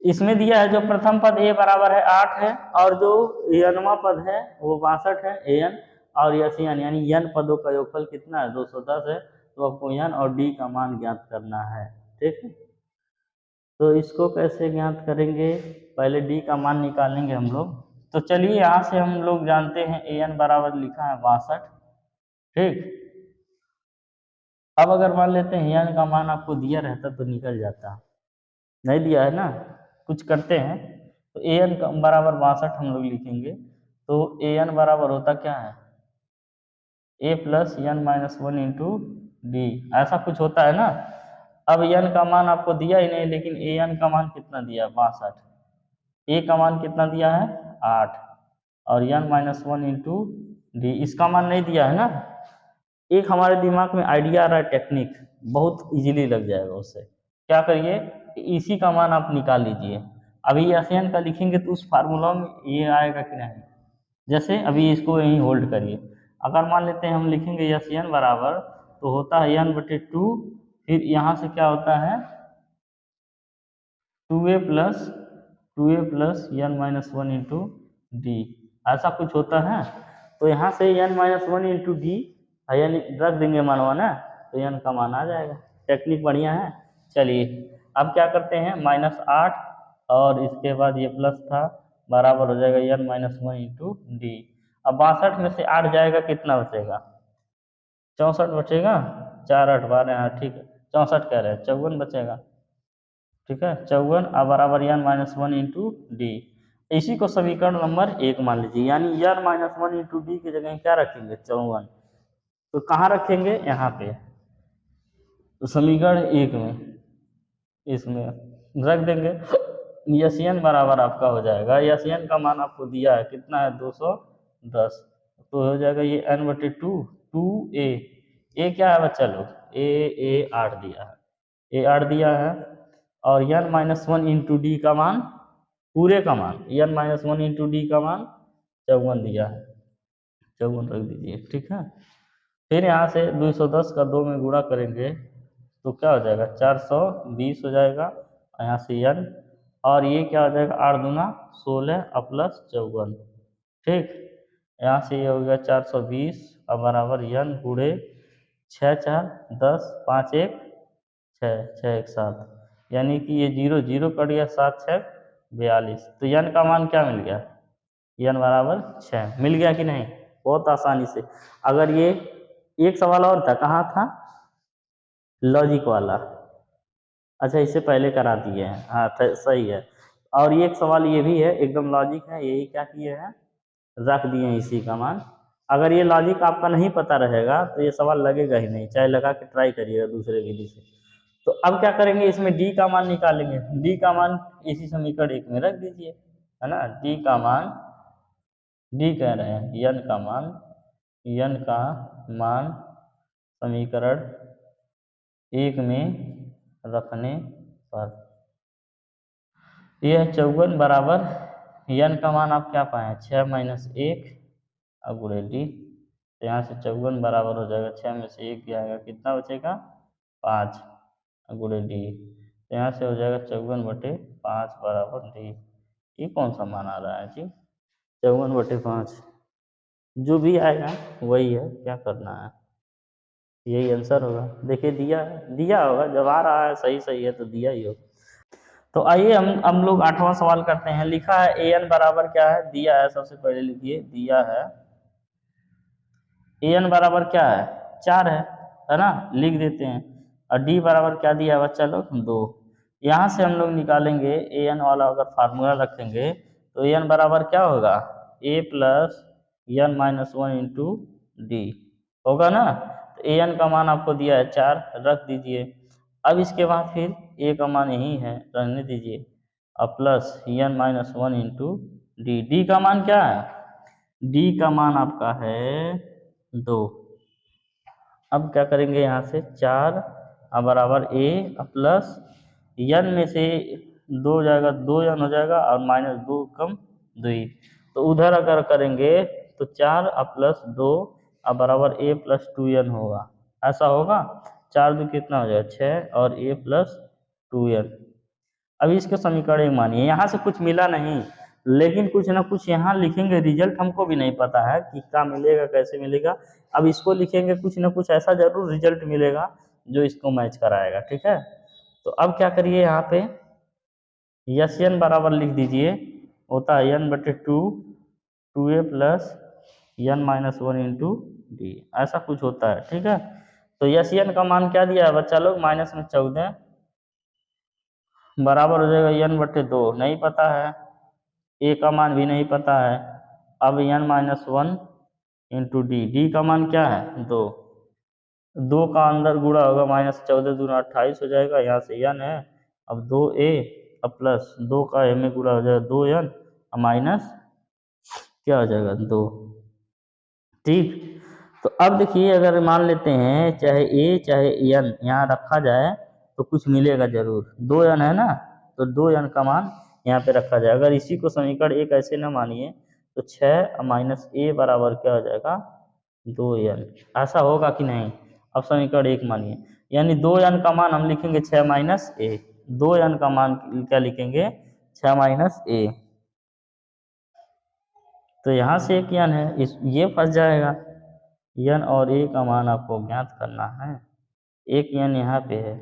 इसमें दिया है जो प्रथम पद a बराबर है 8 है और जो nवां पद है वो 62 है an और यस n, यानी n पदों का योगफल कितना है 210 है। तो आपको n और d का मान ज्ञात करना है। ठीक है, तो इसको कैसे ज्ञात करेंगे, पहले d का मान निकालेंगे हम लोग। तो चलिए यहाँ से हम लोग जानते हैं an बराबर लिखा है 62। ठीक, अब अगर मान लेते हैं n का मान आपको दिया रहता तो निकल जाता, नहीं दिया है ना, कुछ करते हैं। तो an का बराबर 62 हम लोग लिखेंगे, तो an बराबर होता क्या है a plus n minus 1 into d, ऐसा कुछ होता है ना। अब n का मान आपको दिया ही नहीं, लेकिन an का मान कितना दिया है 62, a का मान कितना दिया है 8 और n माइनस 1 इंटू डी, इसका मान नहीं दिया है ना। एक हमारे दिमाग में आइडिया आ रहा है, टेक्निक बहुत इजीली लग जाएगा उससे। क्या करिए, इसी का मान आप निकाल लीजिए। अभी एन का लिखेंगे तो उस फार्मूला में ये आएगा कि नहीं, जैसे अभी इसको यहीं होल्ड करिए। अगर मान लेते हैं हम लिखेंगे एन बराबर, तो होता है n बटे 2, फिर यहाँ से क्या होता है 2a plus n minus 1 into d, ऐसा कुछ होता है। तो यहाँ से n माइनस 1 इंटू डी यानी रख देंगे मानवा ना, तो n का मान आ जाएगा। टेक्निक बढ़िया है। चलिए अब क्या करते हैं, -8 और इसके बाद ये प्लस था बराबर हो जाएगा n माइनस 1 इंटू डी। अब 62 में से 8 जाएगा, कितना बचेगा 64 बचेगा, 4 8 12, ठीक है 64 कह रहे हैं, 54 बचेगा। ठीक है, 54 बराबर n माइनस 1 इंटू डी। इसी को समीकरण नंबर 1 मान लीजिए, यानी n माइनस 1 इंटू डी की जगह क्या रखेंगे 54, तो कहाँ रखेंगे यहाँ पे, तो समीकरण 1 में इसमें रख देंगे। यस एन बराबर आपका हो जाएगा, यस एन का मान आपको दिया है कितना है 210, तो हो जाएगा ये n बटे 2, 2a, ए क्या है बच्चा लोग, ए 8 दिया है, ए 8 दिया है और n माइनस 1 इंटू डी का मान, पूरे का मान n माइनस 1 इंटू डी का मान 54 दिया है, 54 रख दीजिए। ठीक है, फिर यहाँ से 210 का 2 में गुणा करेंगे तो क्या हो जाएगा 420 हो जाएगा, यहाँ से n और ये क्या हो जाएगा 8 दूना 16 और प्लस 54। ठीक, यहाँ से ये हो गया 420 और बराबर n गुणे 6 4 10 5 1 6 6 1 7, यानी कि ये 0 0 कट गया, 7 6 42, तो n का मान क्या मिल गया, n बराबर 6 मिल गया कि नहीं, बहुत आसानी से। अगर ये एक सवाल और था, कहाँ था लॉजिक वाला, अच्छा इससे पहले करा दिए हैं, हाँ सही है। और ये एक सवाल ये भी है एकदम लॉजिक है, यही क्या किए हैं रख दिए हैं इसी का मान। अगर ये लॉजिक आपका नहीं पता रहेगा तो ये सवाल लगेगा ही नहीं, चाहे लगा के ट्राई करिएगा दूसरे विधि से। तो अब क्या करेंगे, इसमें डी का मान निकालेंगे, डी का मान इसी समीकरण 1 में रख दीजिए, है ना, डी का मान, डी कह रहे हैं n का मान, n का मान समीकरण 1 में रखने पर यह 54 बराबर n का मान आप क्या पाए 6 माइनस 1 अब गुणे डी, तो यहाँ से 54 बराबर हो जाएगा 6 में से 1 जाएगा, कितना बचेगा 5 गुणे डी, तो यहाँ से हो जाएगा 54 बटे 5 बराबर डी। ये कौन सा मान आ रहा है जी 54 बटे 5, जो भी आएगा वही है, क्या करना है, यही आंसर होगा। देखिए दिया होगा, जब आ रहा है सही सही है तो दिया ही होगा। तो आइए हम लोग 8वां सवाल करते हैं। लिखा है ए एन बराबर क्या है, दिया है, सबसे पहले लिखिए दिया है ए एन बराबर क्या है 4 है ना, लिख देते हैं। और डी बराबर क्या दिया है बच्चा लोग 2। यहाँ से हम लोग निकालेंगे ए एन वाला, अगर फार्मूला रखेंगे तो ए एन बराबर क्या होगा a plus n minus 1 into d होगा ना। तो ए एन का मान आपको दिया है 4, रख दीजिए। अब इसके बाद फिर ए का मान यही है, रहने दीजिए, और plus n minus 1 into d का मान क्या है? डी का मान आपका है 2। अब क्या करेंगे यहाँ से 4 बराबर ए प्लस यन में से 2 जाएगा 2 यन हो जाएगा और -2 कम 2। तो उधर अगर करेंगे तो 4 प्लस 2 बराबर ए प्लस 2n होगा। ऐसा होगा। 4 2 कितना हो जाएगा 6 और ए प्लस 2n। अभी इसके समीकरण एक मानिए, यहाँ से कुछ मिला नहीं लेकिन कुछ ना कुछ यहाँ लिखेंगे। रिजल्ट हमको भी नहीं पता है कि क्या मिलेगा कैसे मिलेगा। अब इसको लिखेंगे, कुछ ना कुछ ऐसा जरूर रिजल्ट मिलेगा जो इसको मैच कराएगा। ठीक है, तो अब क्या करिए, यहाँ पे यस एन बराबर लिख दीजिए, होता है एन बटे 2 a plus n minus 1 into d, ऐसा कुछ होता है। ठीक है, तो यस एन का मान क्या दिया है बच्चा लोग? माइनस में 14 बराबर हो जाएगा एन बटे 2, नहीं पता है। ए का मान भी नहीं पता है। अब n minus 1 into d, d का मान क्या है? 2। 2 का अंदर गुणा होगा, -14 दूना 28 हो जाएगा। यहाँ से एन है, अब 2a अब प्लस 2 का ए में गुणा हो जाएगा 2n माइनस क्या हो जाएगा 2। ठीक, तो अब देखिए, अगर मान लेते हैं चाहे ए चाहे एन यहाँ रखा जाए तो कुछ मिलेगा जरूर। 2n है ना, तो 2n का मान यहाँ पे रखा जाए। अगर इसी को समीकरण एक ऐसे ना मानिए तो 6 माइनस ए बराबर क्या हो जाएगा 2n। ऐसा होगा कि नहीं? अब समीकरण एक मानिए, यानी 2n का मान हम लिखेंगे 6 माइनस ए। 2n का मान क्या लिखेंगे? 6 माइनस ए। तो यहाँ से एक n है, इस ये फंस जाएगा। n और a का मान आपको ज्ञात करना है। एक n यहाँ पे है,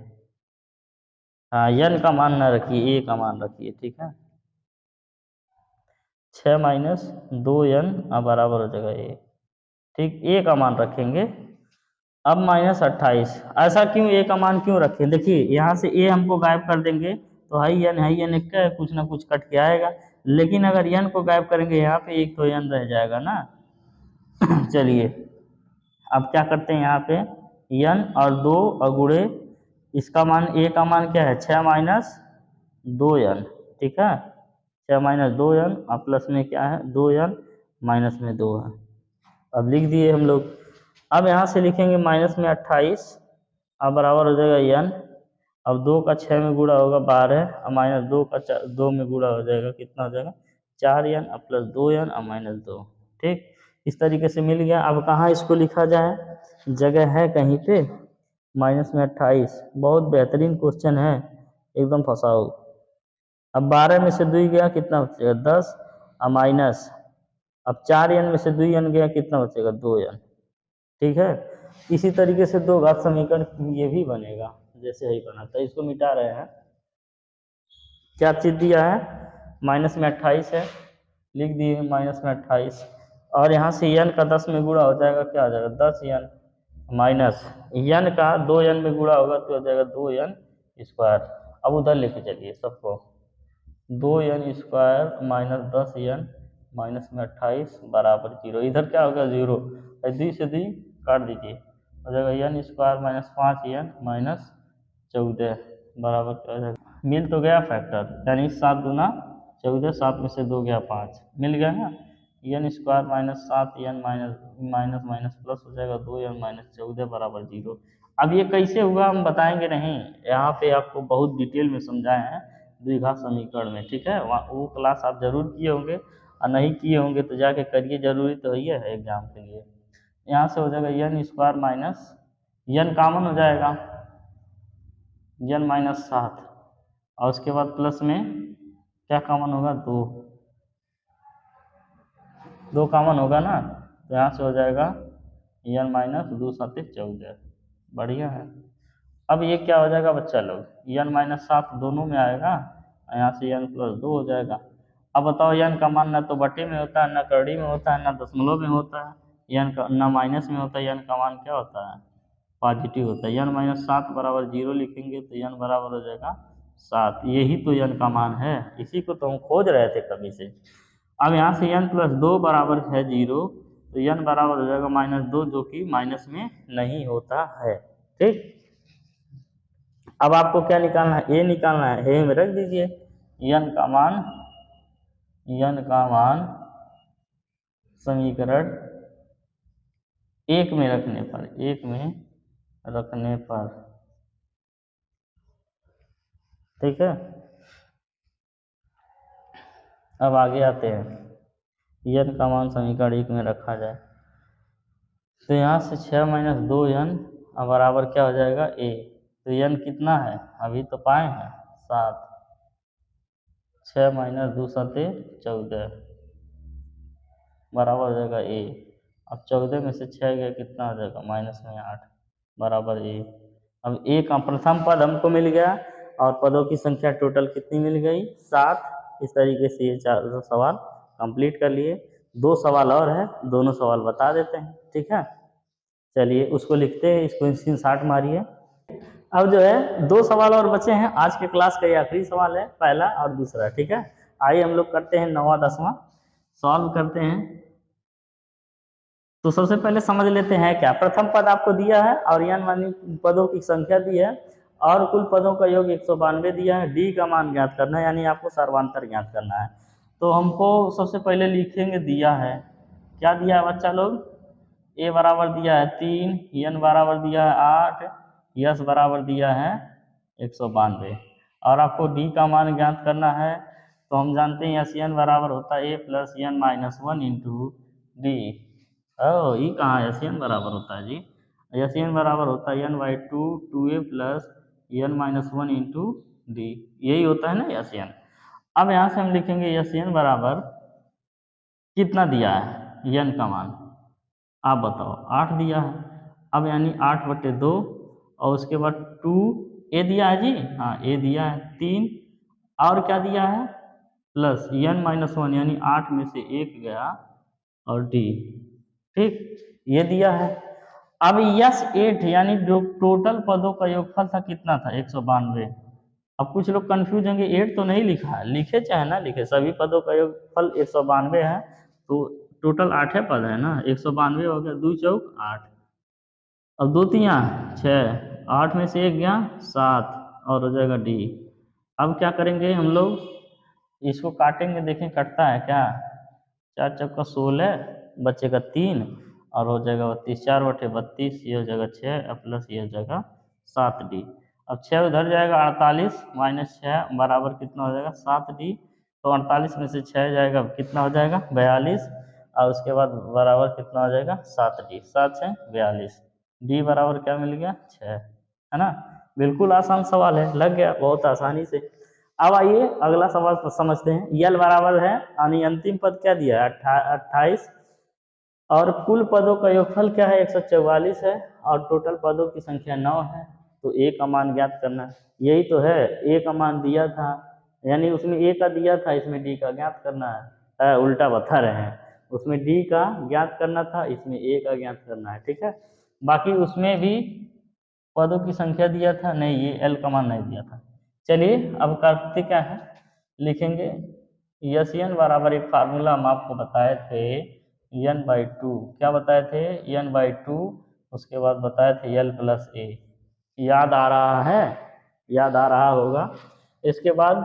हाँ n का मान ना रखिए, a का मान रखिए। ठीक है, 6 माइनस 2n बराबर हो जाएगा a। ठीक, a का मान रखेंगे। अब -28, ऐसा क्यों a का मान क्यों रखें? देखिए यहाँ से a हमको गायब कर देंगे तो हाई n एक का कुछ ना कुछ कट के आएगा। लेकिन अगर n को गायब करेंगे यहाँ पे एक तो n रह जाएगा ना। चलिए अब क्या करते हैं, यहाँ पे n और 2 और गुणे इसका मान, a का मान क्या है? 6 माइनस 2n। ठीक है, 6 माइनस 2n और प्लस में क्या है 2n माइनस में 2 है। अब लिख दिए हम लोग। अब यहाँ से लिखेंगे माइनस में 28 अब बराबर हो जाएगा n। अब 2 का 6 में गुणा होगा 12 और माइनस 2 का 2 में गुणा हो जाएगा, कितना हो जाएगा 4n और प्लस 2n और माइनस 2। ठीक, इस तरीके से मिल गया। अब कहाँ इसको लिखा जाए? जगह है कहीं पे? माइनस में 28, बहुत बेहतरीन क्वेश्चन है, एकदम फंसाओ। अब 12 में से 2 गया, कितना बचेगा 10 और माइनस, अब 4n में से 2n गया, कितना बचेगा 2n। ठीक है, इसी तरीके से दो घात समीकरण ये भी बनेगा जैसे ही बना था। इसको मिटा रहे हैं। क्या चीज दिया है? माइनस में 28 है, लिख दिए माइनस में 28 और यहाँ से n का 10 में गुणा हो जाएगा, क्या हो जाएगा 10n माइनस n का 2n में गुणा होगा तो हो जाएगा 2n स्क्वायर। अब उधर लेके चलिए सबको, 2n square minus 10n minus में 28 बराबर 0। इधर क्या होगा 0, 2 से 2 काट दीजिए, हो जाएगा n square minus 5n minus 14 बराबर क्या हो जाएगा, मिल तो गया फैक्टर, यानी 7 दूना 14, 7 में से 2 गया 5, मिल गया ना। n square minus 7n minus minus minus plus हो जाएगा 2n माइनस 14 बराबर 0। अब ये कैसे हुआ हम बताएंगे नहीं, यहाँ पे आपको बहुत डिटेल में समझाए हैं द्विघात समीकरण में। ठीक है, वहाँ वो क्लास आप जरूर किए होंगे और नहीं किए होंगे तो जाके करिए, जरूरी तो ही है एग्जाम के लिए। यहाँ से हो जाएगा n square minus n common हो जाएगा n माइनस 7 और उसके बाद प्लस में क्या कॉमन होगा 2 कॉमन होगा ना, तो यहाँ से हो जाएगा n माइनस 2 7 14। बढ़िया है। अब ये क्या हो जाएगा बच्चा लोग, n माइनस 7 दोनों में आएगा, यहाँ से n प्लस 2 हो जाएगा। अब बताओ n का मान ना तो बटे में होता है, ना कड़ी में होता है, ना दशमलव में होता है, n का ना माइनस में होता है, n का मान क्या होता है पॉजिटिव होता है। n माइनस 7 बराबर 0 लिखेंगे तो n बराबर हो जाएगा 7, यही तो n का मान है, इसी को तो हम खोज रहे थे कभी से। अब यहाँ से n प्लस 2 बराबर है 0, तो n बराबर हो जाएगा -2 जो कि माइनस में नहीं होता है। ठीक, अब आपको क्या निकालना है? a निकालना है, a में रख दीजिए n का मान n का मान समीकरण 1 में रखने पर ठीक है। अब आगे आते हैं, n का मान समीकरण 1 में रखा जाए तो यहाँ से 6 माइनस 2n बराबर क्या हो जाएगा a। तो n कितना है अभी तो पाए हैं 7, 6 माइनस 2 7 14 बराबर हो जाएगा a। अब 14 में से 6 गया कितना हो जाएगा माइनस में 8 बराबर a। अब a का प्रथम पद हमको मिल गया और पदों की संख्या टोटल कितनी मिल गई 7। इस तरीके से ये 4 सवाल कंप्लीट कर लिए। 2 सवाल और है, दोनों सवाल बता देते हैं ठीक है। चलिए उसको लिखते हैं, इसको स्क्रीनशॉट मारिए। अब जो है 2 सवाल और बचे हैं, आज के क्लास का ये आखिरी सवाल है, पहला और दूसरा ठीक है। आइए हम लोग करते हैं 9वां 10वां सॉल्व करते हैं। तो सबसे पहले समझ लेते हैं क्या प्रथम पद आपको दिया है और n मानी पदों की संख्या दी है और कुल पदों का योग 192 दिया है। d का मान ज्ञात करना है यानी आपको सर्वांतर ज्ञात करना है। तो हमको सबसे पहले लिखेंगे दिया है, क्या दिया है बच्चा लोग, a बराबर दिया है 3, n बराबर दिया है 8, यस बराबर दिया है 192 और आपको d का मान ज्ञात करना है। तो हम जानते हैं यस n बराबर होता है a plus n minus 1 into D. ये कहाँ है, एन बराबर होता है जी, एन बराबर होता है n by 2 2a plus n minus 1 into D, यही होता है ना एन। अब यहाँ से हम लिखेंगे एन बराबर कितना दिया है n का मान आप बताओ 8 दिया है। अब यानी 8/2 और उसके बाद 2a दिया है जी, हाँ a दिया है 3 और क्या दिया है प्लस n माइनस 1 यानी 8 में से 1 गया और d ठीक ये दिया है। अब यस 8 यानी जो टोटल पदों का योगफल था कितना था 192। अब कुछ लोग कंफ्यूज होंगे 8 तो नहीं लिखा है, लिखे चाहे ना लिखे सभी पदों का योगफल 192 है। तो टोटल 8 पद है ना, 192 हो गया 2 चौक 8, अब 2 तियाँ 6, 8 में से 1 गया 7 और हो जाएगा डी। अब क्या करेंगे हम लोग, इसको काटेंगे देखें कटता है क्या, 4 चौका 16 बचेगा 3 और हो जाएगा 32, 4/32 ये हो जाएगा 6 प्लस ये हो जाएगा 7d। अब 6 उधर जाएगा 48 माइनस 6 बराबर कितना हो जाएगा 7d। तो 48 में से 6 जाएगा कितना हो जाएगा 42 और उसके बाद बराबर कितना हो जाएगा 7d, 7 6 42, डी बराबर क्या मिल गया 6 है ना। बिल्कुल आसान सवाल है, लग गया बहुत आसानी से। अब आइए अगला सवाल समझते हैं। यल बराबर है यानी अंतिम पद क्या दिया है 28 और कुल पदों का योगफल क्या है 144 है और टोटल पदों की संख्या 9 है। तो a का मान ज्ञात करना है, यही तो है a का मान दिया था यानी उसमें a का दिया था, इसमें d का ज्ञात करना है, उल्टा बता रहे हैं, उसमें d का ज्ञात करना था इसमें a का ज्ञात करना है ठीक है। बाकी उसमें भी पदों की संख्या दिया था नहीं, ये l का मान नहीं दिया था। चलिए अब करते क्या है, लिखेंगे यस एन बराबर एक फार्मूला हम आपको बताए थे n/2, क्या बताए थे n/2, उसके बाद बताए थे l प्लस a, याद आ रहा है, याद आ रहा होगा। इसके बाद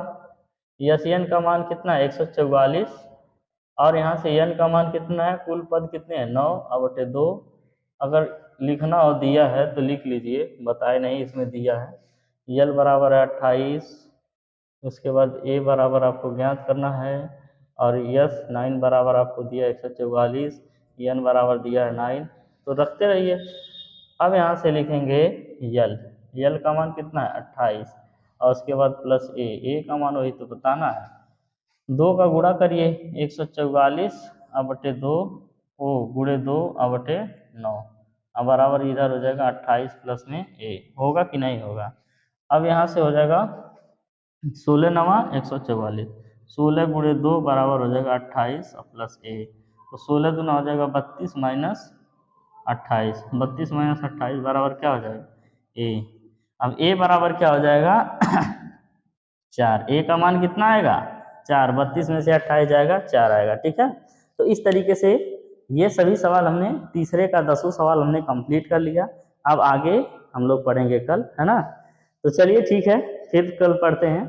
यस एन का मान कितना है 144 और यहाँ से n का मान कितना है, कुल पद कितने हैं 9/2। अगर लिखना हो दिया है तो लिख लीजिए, बताए नहीं इसमें दिया है। यल बराबर है 28, उसके बाद a बराबर आपको ज्ञात करना है और यस 9 बराबर आपको दिया 144, n बराबर दिया है 9, तो रखते रहिए। अब यहाँ से लिखेंगे यल, यल का मान कितना है 28 और उसके बाद प्लस a का मान वही तो बताना है, 2 का गुणा करिए 144/2 ओ गुणे 2/9 अब बराबर इधर हो जाएगा 28 प्लस में a, होगा कि नहीं होगा। अब यहाँ से हो जाएगा 16 9 144, 16 गुणे 2 बराबर हो जाएगा 28 प्लस a, तो 16 दूना हो जाएगा 32 माइनस 28, 32 माइनस 28 बराबर क्या हो जाएगा a। अब a बराबर क्या हो जाएगा 4, a का मान कितना आएगा 4, 32 में से 28 जाएगा 4 आएगा ठीक है। तो इस तरीके से ये सभी सवाल हमने तीसरे का 10वां सवाल हमने कंप्लीट कर लिया। अब आगे हम लोग पढ़ेंगे कल, है ना। तो चलिए ठीक है, फिर कल पढ़ते हैं।